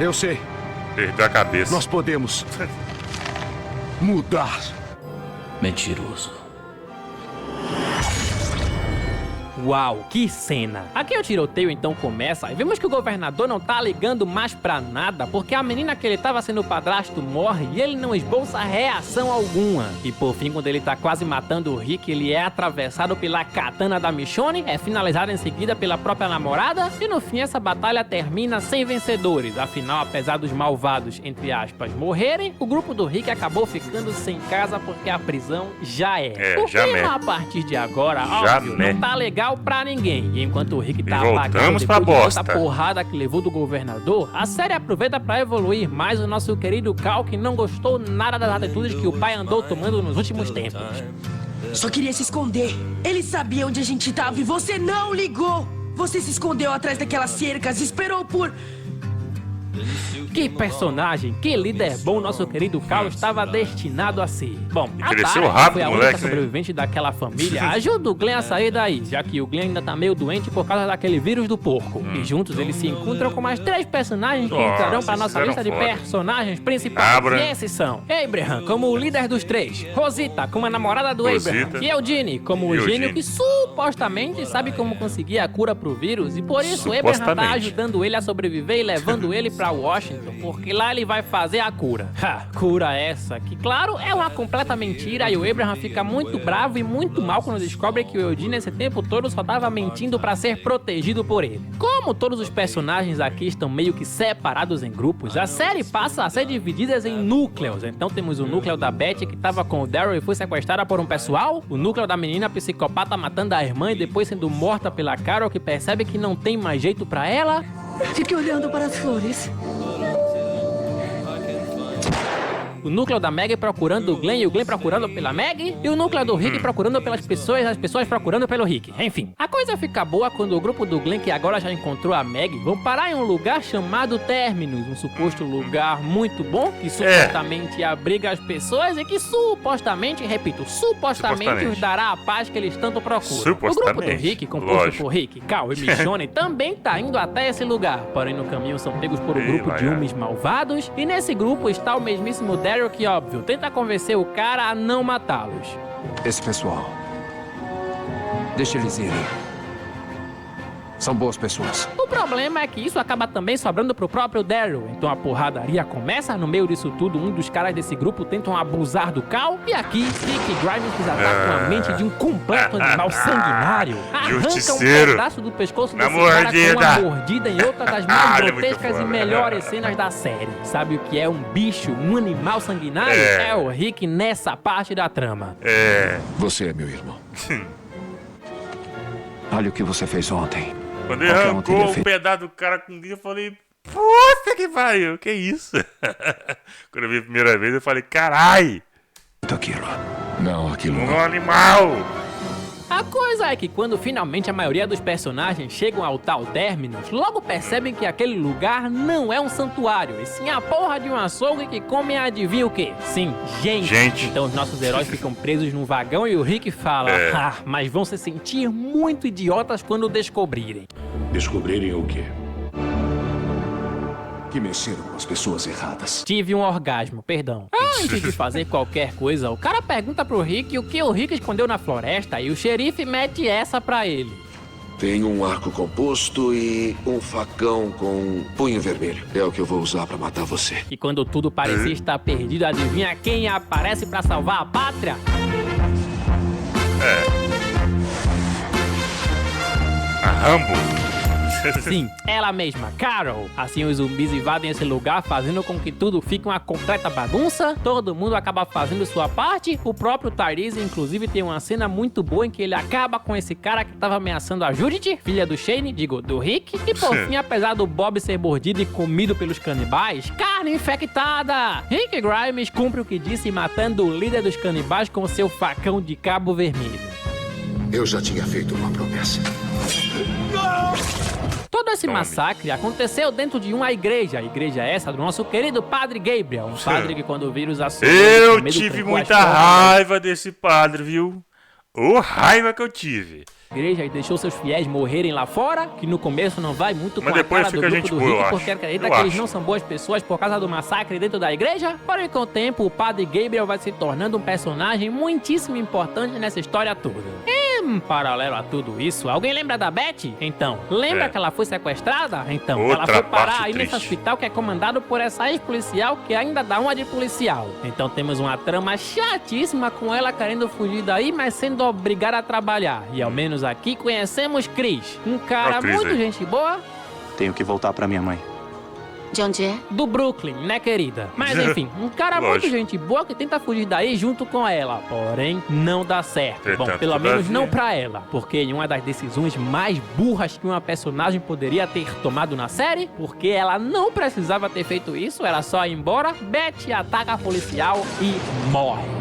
Eu sei. Perdeu a cabeça. Nós podemos mudar. Mentiroso. Uau, que cena! Aqui o tiroteio então começa e vemos que o governador não tá ligando mais pra nada, porque a menina que ele tava sendo padrasto morre e ele não esboça reação alguma. E por fim, quando ele tá quase matando o Rick, ele é atravessado pela katana da Michonne, é finalizado em seguida pela própria namorada, e no fim essa batalha termina sem vencedores. Afinal, apesar dos malvados, entre aspas, morrerem, o grupo do Rick acabou ficando sem casa porque a prisão já é. O clima a partir de agora, óbvio, não tá legal pra ninguém. E enquanto o Rick tá apagado depois de tanta porrada que levou do governador, a série aproveita pra evoluir mais o nosso querido Cal, que não gostou nada das atitudes que o pai andou tomando nos últimos tempos. Só queria se esconder. Ele sabia onde a gente tava e você não ligou. Você se escondeu atrás daquelas cercas, esperou por... Que personagem, que líder bom nosso querido Cal estava destinado a ser. Bom, a Tara, que foi a única sobrevivente daquela família, ajuda o Glenn a sair daí, já que o Glenn ainda tá meio doente por causa daquele vírus do porco. E juntos eles se encontram com mais 3 personagens que entrarão pra nossa lista de personagens principais. E esses são Abraham, como o líder dos 3, Rosita, como a namorada do Abraham, e Eugene, como o gênio que supostamente sabe como conseguir a cura pro vírus, e por isso Abraham tá ajudando ele a sobreviver e levando ele pra Washington, porque lá ele vai fazer a cura. Cura essa, que claro, é uma completa mentira, e o Abraham fica muito bravo e muito mal quando descobre que o Eugene esse tempo todo só tava mentindo pra ser protegido por ele. Como todos os personagens aqui estão meio que separados em grupos, a série passa a ser dividida em núcleos. Então temos o núcleo da Beth, que tava com o Daryl e foi sequestrada por um pessoal, o núcleo da menina psicopata matando a irmã e depois sendo morta pela Carol, que percebe que não tem mais jeito pra ela. Fique olhando para as flores. O núcleo da Maggie procurando o Glenn e o Glenn procurando pela Maggie, e o núcleo do Rick procurando pelas pessoas, as pessoas procurando pelo Rick. Enfim, a coisa fica boa quando o grupo do Glenn, que agora já encontrou a Maggie, vão parar em um lugar chamado Terminus, um suposto lugar muito bom, que supostamente abriga as pessoas e que supostamente, repito, supostamente os dará a paz que eles tanto procuram. O grupo do Rick, composto por Rick, Cal e Michonne, também tá indo até esse lugar, porém no caminho são pegos por um grupo de homens malvados, e nesse grupo está o mesmíssimo Daryl, que, óbvio, tenta convencer o cara a não matá-los. Esse pessoal, deixa eles irem. São boas pessoas. O problema é que isso acaba também sobrando pro próprio Daryl. Então a porradaria começa. No meio disso tudo, um dos caras desse grupo tentam abusar do Cal. E aqui, Rick e Grimes atacam a mente de um completo animal sanguinário. Arrancam um pedaço do pescoço desse cara com uma mordida em outra das mais grotescas e melhores cenas da série. Sabe o que é um bicho, um animal sanguinário? É o Rick nessa parte da trama. Você é meu irmão. Olha o que você fez ontem. Quando ele arrancou um pedaço do cara com guia, eu falei, puta que pariu, que isso? Quando eu vi a primeira vez, eu falei, carai! Aquilo. Não, aquilo não. Um animal! A coisa é que quando finalmente a maioria dos personagens chegam ao tal Terminus, logo percebem que aquele lugar não é um santuário, e sim a porra de um açougue que come adivinha o quê? Sim, gente. Então os nossos heróis ficam presos num vagão e o Rick fala, mas vão se sentir muito idiotas quando descobrirem. Descobrirem o quê? Que mexeram com as pessoas erradas. Tive um orgasmo, perdão. Antes de fazer qualquer coisa, o cara pergunta pro Rick o que o Rick escondeu na floresta e o xerife mete essa pra ele. Tem um arco composto e um facão com punho vermelho. É o que eu vou usar pra matar você. E quando tudo parecia estar perdido, adivinha quem aparece pra salvar a pátria? A Rambo. Sim, ela mesma, Carol. Assim os zumbis invadem esse lugar, fazendo com que tudo fique uma completa bagunça. Todo mundo acaba fazendo sua parte. O próprio Tyrese, inclusive, tem uma cena muito boa em que ele acaba com esse cara que tava ameaçando a Judith, filha do Shane, digo, do Rick. E por fim, apesar do Bob ser mordido e comido pelos canibais, carne infectada! Rick Grimes cumpre o que disse, matando o líder dos canibais com seu facão de cabo vermelho. Eu já tinha feito uma promessa. Todo esse massacre aconteceu dentro de uma igreja. A igreja essa do nosso querido Padre Gabriel. Um padre que quando o vírus assumiu... Eu tive muita raiva desse padre, viu? Ô, raiva que eu tive. Igreja e deixou seus fiéis morrerem lá fora, que no começo não vai muito com Mas a cara do grupo do Rick, porque acredita que eles não são boas pessoas por causa do massacre dentro da igreja. Porém, com o tempo, o Padre Gabriel vai se tornando um personagem muitíssimo importante nessa história toda. E, paralelo a tudo isso, alguém lembra da Beth? Então, lembra que ela foi sequestrada? Então, outra ela foi parar aí triste. nesse hospital que é comandado por essa ex-policial que ainda dá uma de policial. Então temos uma trama chatíssima com ela querendo fugir daí, mas sendo obrigada a trabalhar. E ao menos aqui conhecemos Chris, um cara muito gente boa. Tenho que voltar pra minha mãe. De onde é? Do Brooklyn, né, querida? Mas enfim, um cara muito gente boa que tenta fugir daí junto com ela. Porém, não dá certo. Bom, pelo menos não pra ela. Porque em uma das decisões mais burras que uma personagem poderia ter tomado na série, porque ela não precisava ter feito isso, era só ir embora, Beth ataca a policial e morre.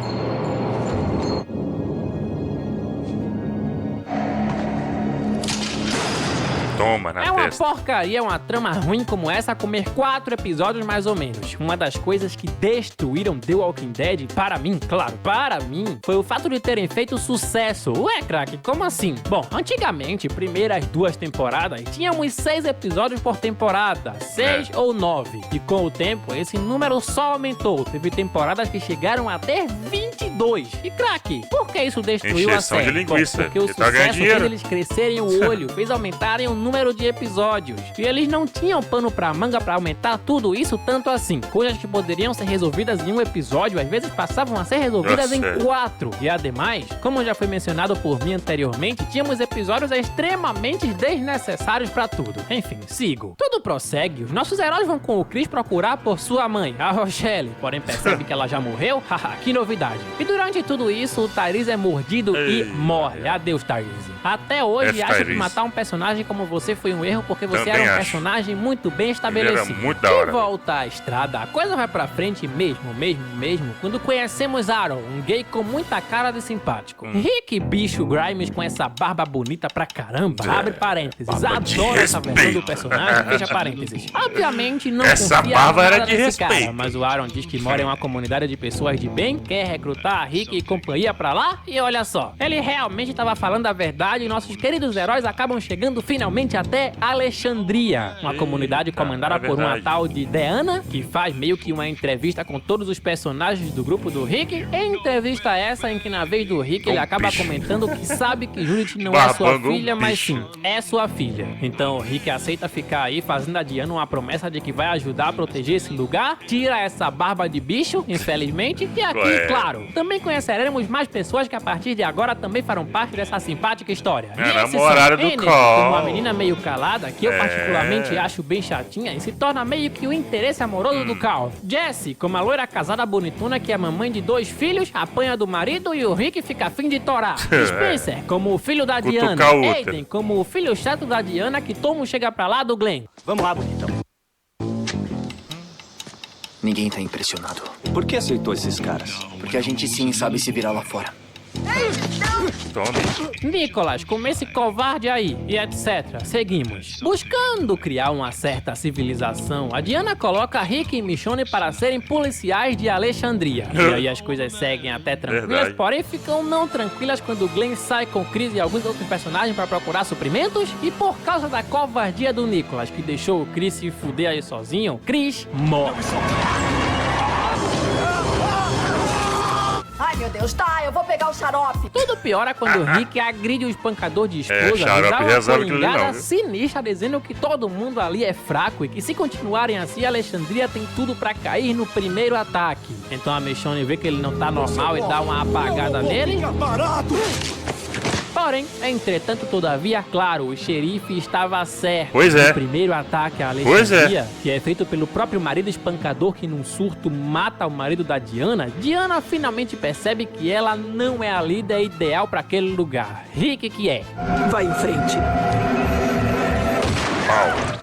Toma na É uma testa. porcaria, uma trama ruim como essa a comer 4 episódios mais ou menos. Uma das coisas que destruíram The Walking Dead, para mim, claro, para mim, foi o fato de terem feito sucesso. Ué, craque, como assim? Bom, antigamente, primeiras 2 temporadas, tínhamos 6 episódios por temporada, 6 ou 9. E com o tempo, esse número só aumentou. Teve temporadas que chegaram a ter 22. E craque, por que isso destruiu a Encheção de série? linguiça, Bom, porque o que tá ganhando sucesso fez dinheiro. eles crescerem o olho, fez aumentarem o número de episódios. E eles não tinham pano pra manga pra aumentar tudo isso tanto assim. Coisas que poderiam ser resolvidas em um episódio, às vezes passavam a ser resolvidas em 4. E ademais, como já foi mencionado por mim anteriormente, tínhamos episódios extremamente desnecessários pra tudo. Enfim, sigo. Tudo prossegue, os nossos heróis vão com o Chris procurar por sua mãe, a Rochelle. Porém percebe que ela já morreu? Haha, que novidade. E durante tudo isso, o Tyrese é mordido e morre. Adeus, Tyrese. Até hoje, acho que matar um personagem como você foi um erro, porque você Também era um acho. personagem muito bem estabelecido. Ele era muito da hora. De volta à estrada, a coisa vai pra frente mesmo, quando conhecemos Aaron, um gay com muita cara de simpático. Rick Bicho Grimes com essa barba bonita pra caramba, abre parênteses, adoro essa versão do personagem, fecha parênteses. Obviamente não Essa confia barba nada era de nesse cara, respeito. mas o Aaron diz que mora em uma comunidade de pessoas de bem, quer recrutar Rick e companhia pra lá, e olha só, ele realmente estava falando a verdade e nossos queridos heróis acabam chegando finalmente até Alexandria, uma comunidade comandada por uma tal de Deanna, que faz meio que uma entrevista com todos os personagens do grupo do Rick. E entrevista essa em que na vez do Rick ele acaba comentando que sabe que Judith não é sua filha, mas sim, é sua filha. Então o Rick aceita ficar aí fazendo a Diana uma promessa de que vai ajudar a proteger esse lugar, tira essa barba de bicho, infelizmente, e aqui, claro, também conheceremos mais pessoas que a partir de agora também farão parte dessa simpática história. É a E esses namorada são do Annie, Cole. uma menina meio calada, que eu particularmente acho bem chatinha e se torna meio que o interesse amoroso do Carl. Jessie, como a loira casada bonitona que é mamãe de 2 filhos, apanha do marido e o Rick fica afim de torar. Spencer, como o filho da Cutucar Diana. o útero. Aiden, como o filho chato da Diana que toma um chega pra lá do Glenn. Vamos lá, bonitão. Ninguém tá impressionado. Por que aceitou esses caras? Porque a gente sim sabe se virar lá fora. Tome. Nicholas, como esse covarde aí, e etc. Seguimos. Buscando criar uma certa civilização, a Diana coloca Rick e Michonne para serem policiais de Alexandria. E aí as coisas seguem até tranquilas, Verdade. porém ficam não tranquilas quando Glenn sai com Chris e alguns outros personagens para procurar suprimentos. E por causa da covardia do Nicholas, que deixou o Chris se fuder aí sozinho, Chris morre. Ai, meu Deus, tá, eu vou pegar o xarope. Tudo piora quando o Rick agride o espancador de esposa, xarope dá uma resolve aquilo ali coringada não, viu? sinistra dizendo que todo mundo ali é fraco e que se continuarem assim, Alexandria tem tudo pra cair no primeiro ataque. Então a Michonne vê que ele não tá normal e dá uma apagada nele. Parado! Porém, entretanto, todavia, claro, o xerife estava certo. Pois é. O primeiro ataque à Alexandria, que é feito pelo próprio marido espancador que num surto mata o marido da Diana, Diana finalmente percebe que ela não é a líder ideal para aquele lugar. Rick que é. Vai em frente.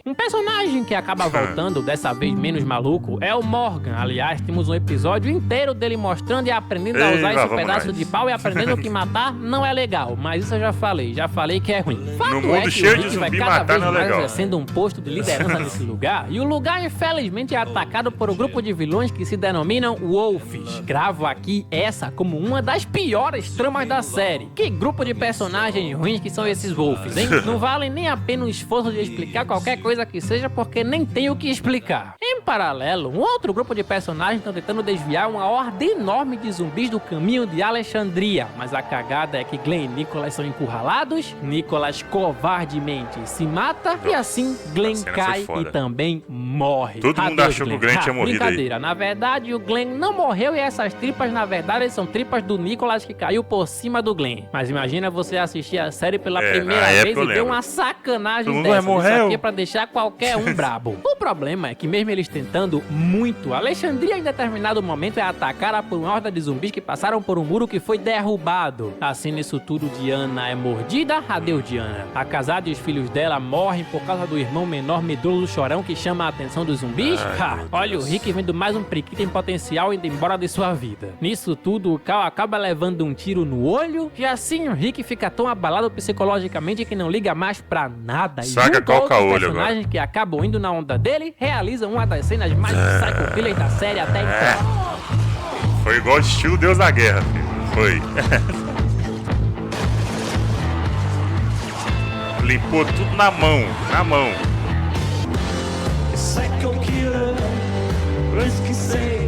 Um personagem que acaba voltando, dessa vez menos maluco, é o Morgan. Aliás, temos um episódio inteiro dele mostrando e aprendendo a usar esse pedaço de pau e aprendendo que matar não é legal. Mas isso eu já falei que é ruim. Fato No mundo é que cheio o de Rick vai zumbi, cada matar vez não é mais legal. exercendo um posto de liderança nesse lugar, e o lugar infelizmente é atacado por um grupo de vilões que se denominam Wolves. Gravo aqui essa como uma das piores tramas da série. Que grupo de personagens ruins que são esses Wolves, hein? Não valem nem a pena o esforço de explicar qualquer coisa que seja, porque nem tem o que explicar. Em paralelo, um outro grupo de personagens estão tentando desviar uma horda enorme de zumbis do caminho de Alexandria, mas a cagada é que Glenn e Nicholas são encurralados, Nicholas covardemente se mata, e assim Glenn cai e também morre. Todo mundo Adeus, achou que o Glenn tinha morrido brincadeira. Na verdade, o Glenn não morreu e essas tripas, na verdade, são tripas do Nicholas que caiu por cima do Glenn. Mas imagina você assistir a série pela primeira vez e ver uma sacanagem dessa. Isso aqui é pra deixar qualquer um brabo. O problema é que mesmo eles tentando muito, Alexandria em determinado momento é atacada por uma horda de zumbis que passaram por um muro que foi derrubado. Assim, nisso tudo, Diana é mordida. Adeus, Diana. A casada e os filhos dela morrem por causa do irmão menor medroso chorão que chama a atenção dos zumbis. Olha o Rick vendo mais um periquito em potencial indo embora de sua vida. Nisso tudo, o Cal acaba levando um tiro no olho e assim o Rick fica tão abalado psicologicamente que não liga mais pra nada. E junto a outros personagens que acabam indo na onda dele, realizam uma das cenas mais psychophilas da série até então. Foi igual estilo Deus da Guerra, filho. Foi. Limpou tudo na mão, na mão. Psycho killer, risky say.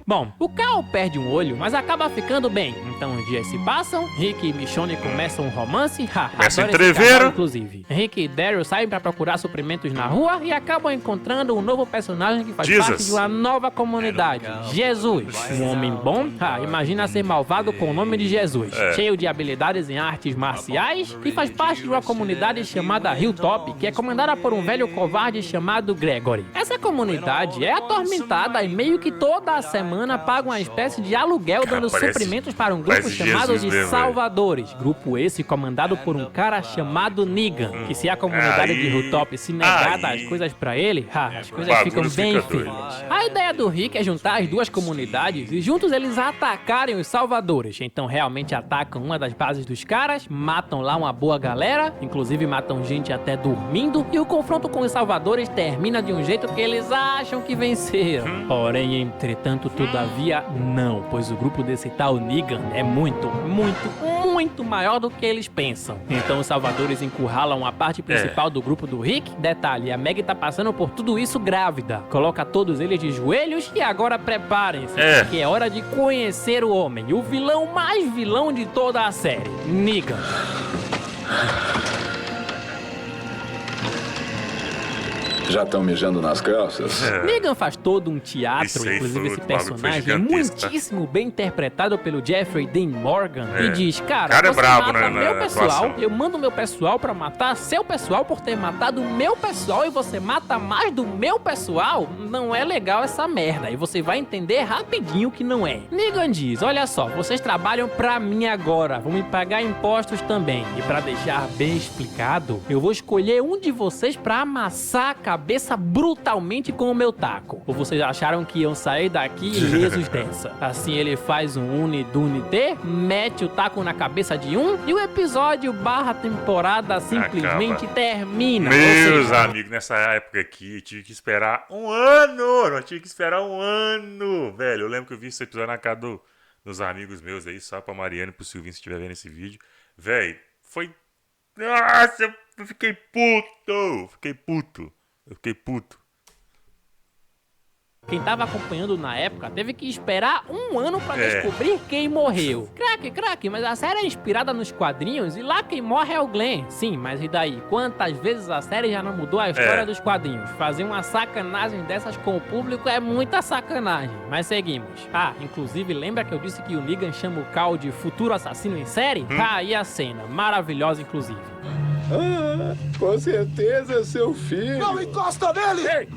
Bom, o Cal perde um olho, mas acaba ficando bem. Então os dias se passam, Rick e Michonne começam um romance. Começa adoro esse casal, inclusive. Rick e Daryl saem pra procurar suprimentos na rua e acabam encontrando um novo personagem que faz parte de uma nova comunidade. Jesus, um homem bom. Imagina ser malvado com o nome de Jesus. Cheio de habilidades em artes marciais e faz parte de uma comunidade chamada Hilltop, que é comandada por um velho covarde chamado Gregory. Essa comunidade é atormentada e meio que toda a semana paga uma espécie de aluguel dando suprimentos para um grupo chamado de Salvadores. Grupo esse comandado por um cara chamado Negan, que se a comunidade de Hilltop se negar a dar as coisas pra ele, as coisas ficam bem feias. A ideia do Rick é juntar as duas comunidades e juntos eles atacarem os Salvadores. Então realmente atacam uma das bases dos caras, matam lá uma boa galera, inclusive matam gente até dormindo, e o confronto com os Salvadores termina de um jeito que eles acham que venceram. Porém, entretanto, todavia, não, pois o grupo desse tal Negan é muito maior do que eles pensam. Então os Salvadores encurralam a parte principal do grupo do Rick. Detalhe, a Meg tá passando por tudo isso grávida. Coloca todos eles de joelhos e agora preparem-se, que é hora de conhecer o homem, o vilão mais vilão de toda a série, Negan. Já estão mijando nas calças? Negan faz todo um teatro, inclusive esse personagem é muitíssimo bem interpretado pelo Jeffrey Dean Morgan, e diz, cara você bravo, mata né, meu pessoal, eu mando meu pessoal pra matar seu pessoal por ter matado o meu pessoal e você mata mais do meu pessoal? Não é legal essa merda, e você vai entender rapidinho que não é. Negan diz, olha só, vocês trabalham pra mim agora, vão me pagar impostos também, e pra deixar bem explicado, eu vou escolher um de vocês pra amassar a cabeça brutalmente com o meu taco. Ou vocês acharam que iam sair daqui ilesos dessa? Assim ele faz um unidunité, mete o taco na cabeça de um e o episódio / temporada simplesmente termina. Meus amigos, nessa época aqui, eu tive que esperar um ano! Eu tive que esperar um ano! Velho, eu lembro que eu vi esse episódio na casa dos amigos meus aí, só pra Mariana e pro Silvinho, se estiver vendo esse vídeo. Velho, foi... Nossa, eu fiquei puto! Eu fiquei puto. Quem tava acompanhando na época teve que esperar um ano pra descobrir quem morreu. Crack, mas a série é inspirada nos quadrinhos e lá quem morre é o Glenn. Sim, mas e daí? Quantas vezes a série já não mudou a história dos quadrinhos? Fazer uma sacanagem dessas com o público é muita sacanagem. Mas seguimos. Ah, inclusive lembra que eu disse que o Negan chama o Cal de futuro assassino em série? Tá aí a cena, maravilhosa inclusive. Ah, com certeza é seu filho. Não encosta nele! Ei!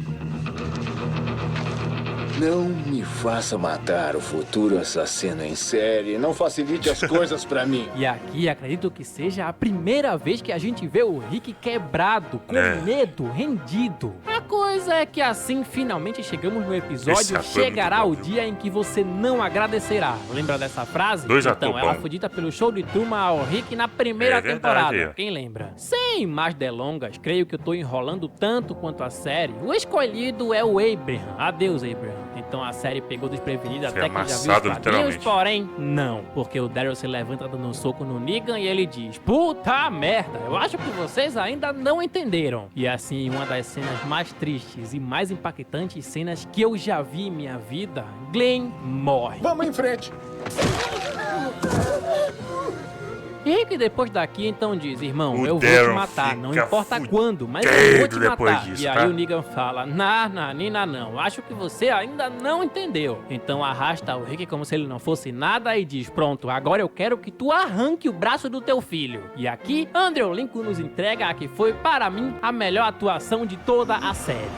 Não me faça matar o futuro assassino em série. Não facilite as coisas pra mim. E aqui acredito que seja a primeira vez que a gente vê o Rick quebrado, com medo, rendido. A coisa é que assim finalmente chegamos no episódio Chegará o Dia em que você não agradecerá. Lembra dessa frase? Então, ela foi dita pelo show de Truman ao Rick na primeira temporada. Quem lembra? Sem mais delongas, creio que eu tô enrolando tanto quanto a série. O escolhido é o Abraham. Adeus, Abraham. Então a série pegou desprevenida até que já viu os quadrinhos, porém não, porque o Daryl se levanta dando um soco no Negan e ele diz: puta merda, eu acho que vocês ainda não entenderam. E assim, uma das cenas mais tristes e mais impactantes cenas que eu já vi em minha vida, Glenn morre. Vamos em frente. Rick depois daqui então diz: irmão, eu vou te matar, não importa quando, mas eu vou te matar. Disso, e aí o Negan fala: Nina não, acho que você ainda não entendeu. Então arrasta o Rick como se ele não fosse nada e diz: pronto, agora eu quero que tu arranque o braço do teu filho. E aqui, Andrew Lincoln nos entrega a que foi, para mim, a melhor atuação de toda a série.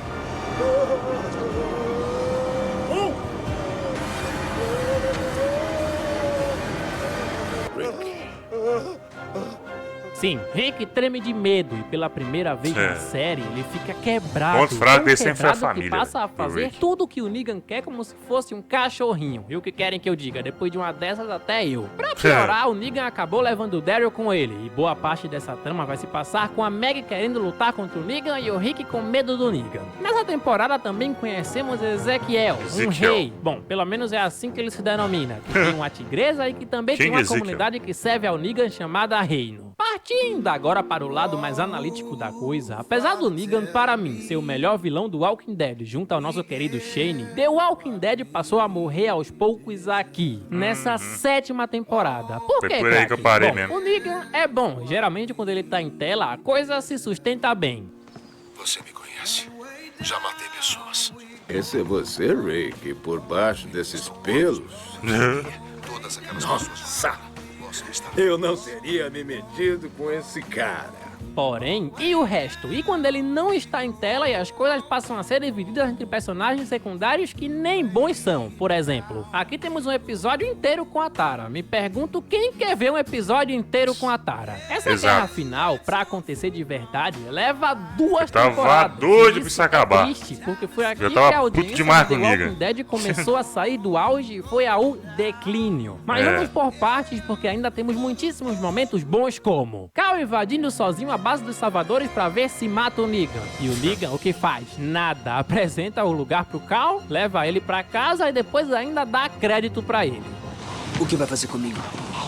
Sim, Rick treme de medo e pela primeira vez na série ele fica quebrado. Ponto fraco desse sempre é a família. Que passa a fazer tudo que o Negan quer como se fosse um cachorrinho. E o que querem que eu diga? Depois de uma dessas até eu. Pra piorar, o Negan acabou levando o Daryl com ele. E boa parte dessa trama vai se passar com a Meg querendo lutar contra o Negan e o Rick com medo do Negan. Nessa temporada também conhecemos Ezequiel, um rei. Bom, pelo menos é assim que ele se denomina. Que tem uma tigresa e que também tem uma comunidade que serve ao Negan chamada Reino. Partindo agora para o lado mais analítico da coisa, apesar do Negan, para mim, ser o melhor vilão do Walking Dead junto ao nosso querido Shane, The Walking Dead passou a morrer aos poucos aqui, nessa 7ª temporada. Por quê, por aí que eu parei mesmo. O Negan é bom, geralmente quando ele tá em tela, a coisa se sustenta bem. Você me conhece, já matei pessoas. Esse é você, Rick, por baixo desses pelos? Todas aquelas pessoas. Eu não teria me metido com esse cara. Porém, e o resto? E quando ele não está em tela e as coisas passam a ser divididas entre personagens secundários que nem bons são? Por exemplo, aqui temos um episódio inteiro com a Tara. Me pergunto quem quer ver um episódio inteiro com a Tara. Essa guerra final, pra acontecer de verdade, leva 2 temporadas. Tava doido pra isso acabar. Triste, porque foi aqui que tava a audiência demais do The Walking Dead começou a sair do auge e foi ao declínio. Mas vamos por partes, porque ainda temos muitíssimos momentos bons como Cal invadindo sozinho a base dos salvadores pra ver se mata o Negan. E o Negan o que faz? Nada. Apresenta o lugar pro Cal, leva ele pra casa e depois ainda dá crédito pra ele. O que vai fazer comigo?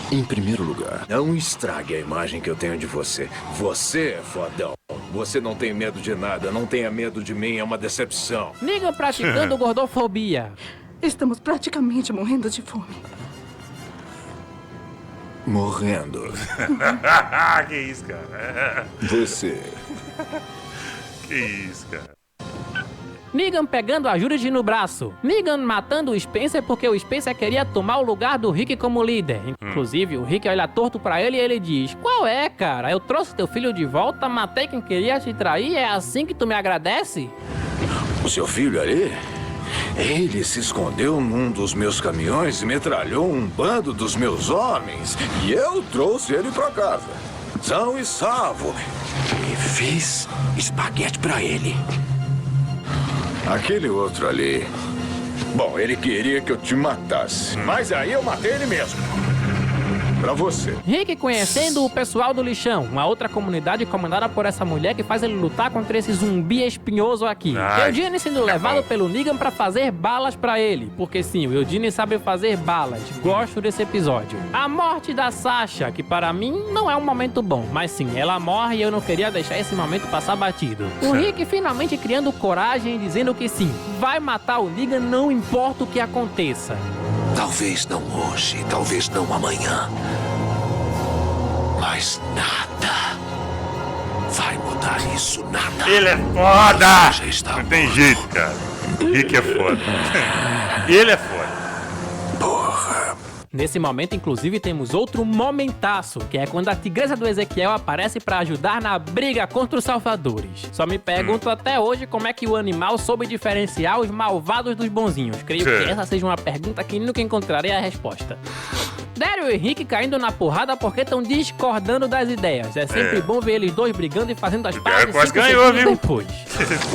Em primeiro lugar, não estrague a imagem que eu tenho de você. Você é fodão. Você não tem medo de nada, não tenha medo de mim, é uma decepção. Negan praticando gordofobia. Estamos praticamente morrendo de fome. Morrendo. Que isso, cara? Você. Que isso, cara? Negan pegando a Judith no braço. Negan matando o Spencer porque o Spencer queria tomar o lugar do Rick como líder. Inclusive, o Rick olha torto pra ele e ele diz: qual é, cara? Eu trouxe teu filho de volta, matei quem queria te trair, é assim que tu me agradece? O seu filho ali? Ele se escondeu num dos meus caminhões e metralhou um bando dos meus homens. E eu trouxe ele pra casa, são e salvo. E fiz espaguete pra ele. Aquele outro ali... Bom, ele queria que eu te matasse, mas aí eu matei ele mesmo. pra você. Rick conhecendo o pessoal do lixão, uma outra comunidade comandada por essa mulher que faz ele lutar contra esse zumbi espinhoso aqui. Eugene sendo levado pelo Negan pra fazer balas pra ele, porque sim, o Eugene sabe fazer balas. Gosto desse episódio. A morte da Sasha, que para mim não é um momento bom, mas sim, ela morre e eu não queria deixar esse momento passar batido. O Rick finalmente criando coragem e dizendo que sim, vai matar o Negan, não importa o que aconteça. Talvez não hoje, talvez não amanhã. Mas nada vai mudar isso, nada. Ele é foda! Não tem jeito, cara. O Rick é foda. Ele é foda. Porra. Nesse momento, inclusive, temos outro momentaço, que é quando a tigresa do Ezequiel aparece pra ajudar na briga contra os salvadores. Só me pergunto até hoje como é que o animal soube diferenciar os malvados dos bonzinhos. Creio que essa seja uma pergunta que nunca encontrarei a resposta. Daryl e Rick caindo na porrada porque estão discordando das ideias. É sempre bom ver eles dois brigando e fazendo as pazes quase ganhou, viu? Depois.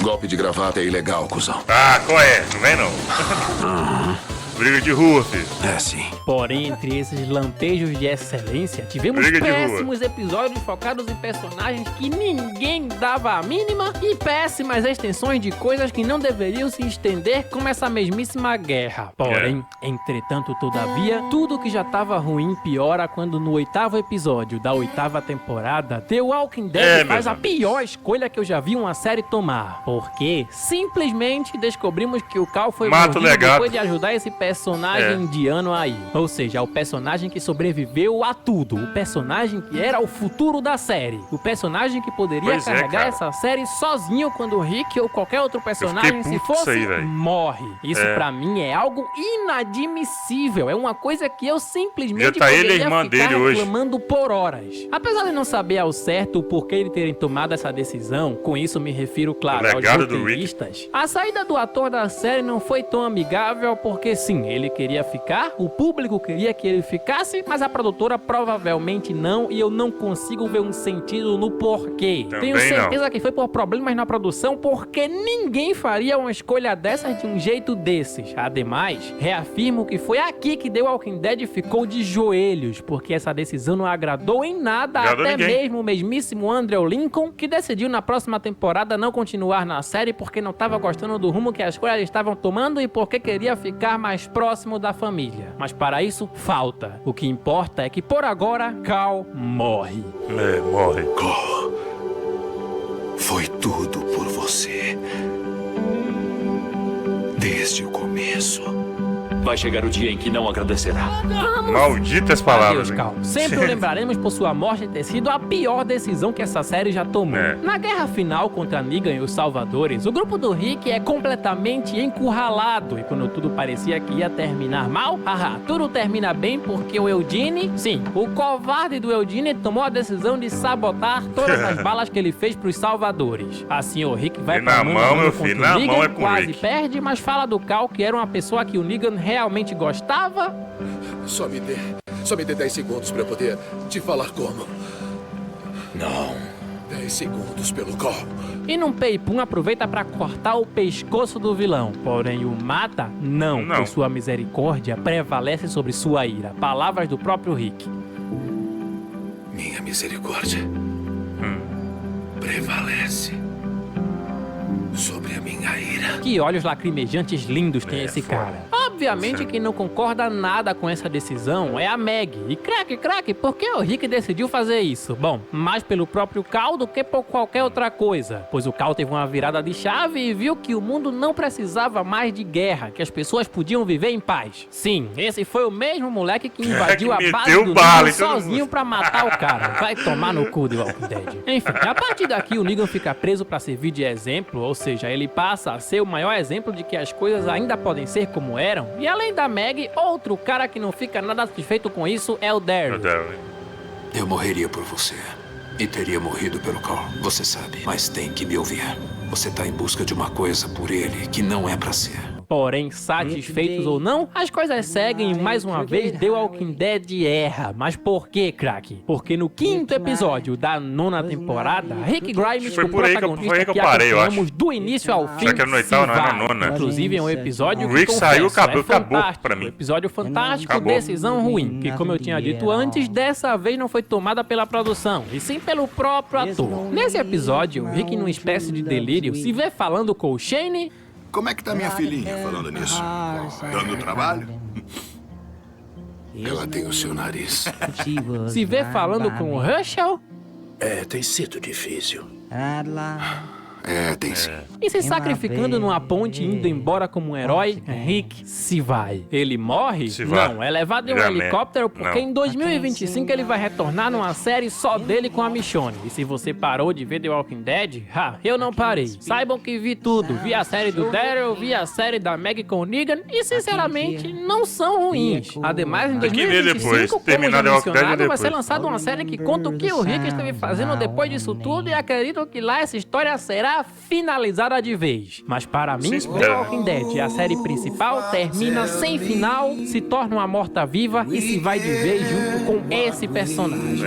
Golpe de gravata é ilegal, cuzão. Ah, qual é? Não vem não. Briga de rua, filho. É sim. Porém, entre esses lampejos de excelência, tivemos péssimos episódios focados em personagens que ninguém dava a mínima e péssimas extensões de coisas que não deveriam se estender, como essa mesmíssima guerra. Porém, entretanto, todavia, tudo que já tava ruim piora quando no 8º episódio da 8ª temporada, The Walking Dead faz a pior escolha que eu já vi uma série tomar. Porque simplesmente descobrimos que o Cal foi mordido depois de ajudar esse personagem indiano aí. Ou seja, o personagem que sobreviveu a tudo. O personagem que era o futuro da série. O personagem que poderia carregar essa série sozinho quando o Rick ou qualquer outro personagem, se fosse, morre. Isso pra mim é algo inadmissível. É uma coisa que eu simplesmente poderia ficar reclamando por horas. Apesar de não saber ao certo o porquê de terem tomado essa decisão, com isso me refiro, claro, aos roteiristas. A saída do ator da série não foi tão amigável porque sim, ele queria ficar, o público queria que ele ficasse, mas a produtora provavelmente não, e eu não consigo ver um sentido no porquê. Tenho certeza que foi por problemas na produção, porque ninguém faria uma escolha dessas de um jeito desses. Ademais, reafirmo que foi aqui que The Walking Dead ficou de joelhos, porque essa decisão não agradou em nada, até mesmo o mesmíssimo Andrew Lincoln, que decidiu na próxima temporada não continuar na série porque não estava gostando do rumo que as coisas estavam tomando e porque queria ficar mais próximo da família. Mas para isso, falta. O que importa é que por agora, Cal morre. Morre. Cal, foi tudo por você. Desde o começo. Vai chegar o dia em que não agradecerá. Malditas palavras. Adeus, Cal. Sempre o lembraremos por sua morte ter sido a pior decisão que essa série já tomou. Na guerra final contra Negan e os Salvadores, o grupo do Rick é completamente encurralado. E quando tudo parecia que ia terminar mal, tudo termina bem porque o Eugene, sim, o covarde do Eugene tomou a decisão de sabotar todas as balas que ele fez pros Salvadores. Assim, o Rick vai pra mão, meu filho, na mão é com quase Rick. Perde, mas fala do Cal, que era uma pessoa que o Negan realmente gostava. Só me dê 10 segundos pra eu poder te falar como. Não. 10 segundos pelo Cal. E num peipum aproveita pra cortar o pescoço do vilão. Porém, o mata? Não, pois sua misericórdia prevalece sobre sua ira. Palavras do próprio Rick. Minha misericórdia prevalece sobre a minha ira. Que olhos lacrimejantes lindos tem esse cara. Obviamente quem não concorda nada com essa decisão é a Meg. E craque, por que o Rick decidiu fazer isso? Bom, mais pelo próprio Cal do que por qualquer outra coisa. Pois o Cal teve uma virada de chave e viu que o mundo não precisava mais de guerra, que as pessoas podiam viver em paz. Sim, esse foi o mesmo moleque que invadiu a base do Negan sozinho pra matar o cara. Vai tomar no cu de Walking Dead. Enfim, a partir daqui o Negan fica preso pra servir de exemplo, ou seja, ele passa a ser o maior exemplo de que as coisas ainda podem ser como eram. E além da Meg, outro cara que não fica nada satisfeito com isso é o Daryl. Eu morreria por você. E teria morrido pelo Cal, você sabe. Mas tem que me ouvir. Você tá em busca de uma coisa por ele que não é pra ser. Porém, satisfeitos ou não, as coisas seguem e mais uma vez The Walking Dead erra. Mas por que, craque? Porque no 5º episódio da 9ª temporada, Rick Grimes, foi o por aí protagonista que eu parei, eu acompanhamos do início ao fim, será que era no 8º, não era na 9ª? Inclusive é um episódio o Rick que saiu, acabou fantástico, pra mim. Episódio fantástico, Acabou. decisão ruim, que como eu tinha dito antes, dessa vez não foi tomada pela produção, e sim pelo próprio ator. Nesse episódio, o Rick, numa espécie de delírio, se vê falando com o Shane. Como é que tá minha filhinha falando nisso? Dando trabalho? Ela tem o seu nariz. Se vê falando com o Herschel. Tem sido difícil. Tem sim. E se sacrificando numa ponte indo embora como um herói, Rick se vai. Ele morre? Se vai. Não, é levado em um helicóptero porque em 2025 ele vai retornar numa série só dele com a Michonne. E se você parou de ver The Walking Dead, eu não parei. Saibam que vi tudo. Vi a série do Daryl, vi a série da Maggie com Negan e sinceramente não são ruins. Ademais, em 2025, como já mencionado, vai ser lançada uma série que conta o que o Rick esteve fazendo depois disso tudo e acredito que lá essa história será finalizada de vez. Mas para mim, The Walking Dead, a série principal, termina sem final, se torna uma morta-viva e se vai de vez junto com esse personagem.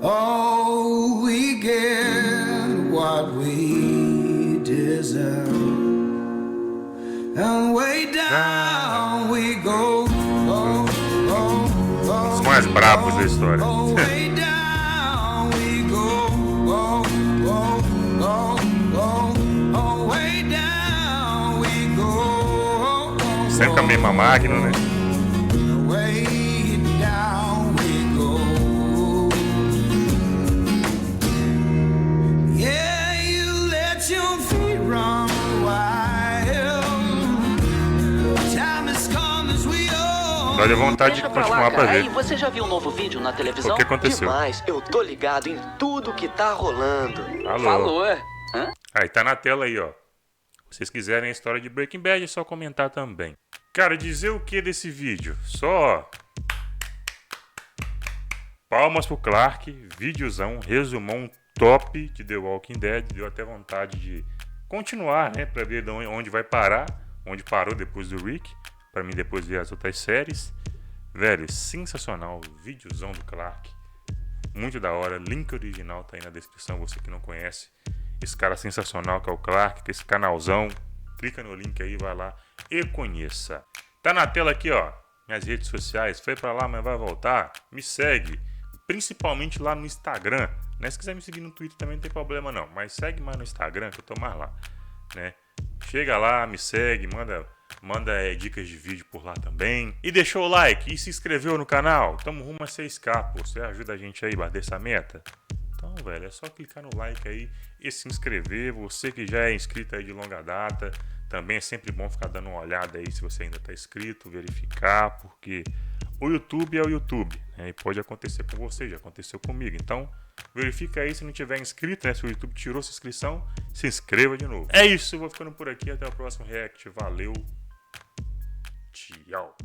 Oh, we get what we deserve. And way down we go. Os mais bravos da história. Sempre com a mesma máquina, né? Dá de vontade de continuar pra ver. Você já viu um novo vídeo na televisão? O que aconteceu? Demais, eu tô ligado em tudo que tá rolando. Alô. Falou, Aí, tá na tela aí, ó. Se vocês quiserem a história de Breaking Bad, é só comentar também. Cara, dizer o que desse vídeo? Só palmas pro Clark, videozão, resumão top de The Walking Dead. Deu até vontade de continuar, né? Pra ver onde vai parar. Onde parou depois do Rick. Pra mim depois ver as outras séries. Velho, sensacional. Videozão do Clark. Muito da hora. Link original tá aí na descrição, você que não conhece. Esse cara sensacional que é o Clark, que é esse canalzão. Clica no link aí, vai lá e conheça. Tá na tela aqui, ó. Minhas redes sociais. Foi pra lá, mas vai voltar. Me segue. Principalmente lá no Instagram. Né? Se quiser me seguir no Twitter também não tem problema não. Mas segue mais no Instagram que eu tô mais lá. Né? Chega lá, me segue, manda dicas de vídeo por lá também. E deixou o like e se inscreveu no canal. Tamo rumo a 6K, pô. Você ajuda a gente aí a bater essa meta? Então, velho, é só clicar no like aí e se inscrever. Você que já é inscrito aí de longa data, também é sempre bom ficar dando uma olhada aí se você ainda tá inscrito, verificar, porque o YouTube é o YouTube, né? E pode acontecer com você, já aconteceu comigo. Então, verifica aí se não tiver inscrito, né? Se o YouTube tirou sua inscrição, se inscreva de novo. É isso, eu vou ficando por aqui. Até o próximo react. Valeu. Tchau.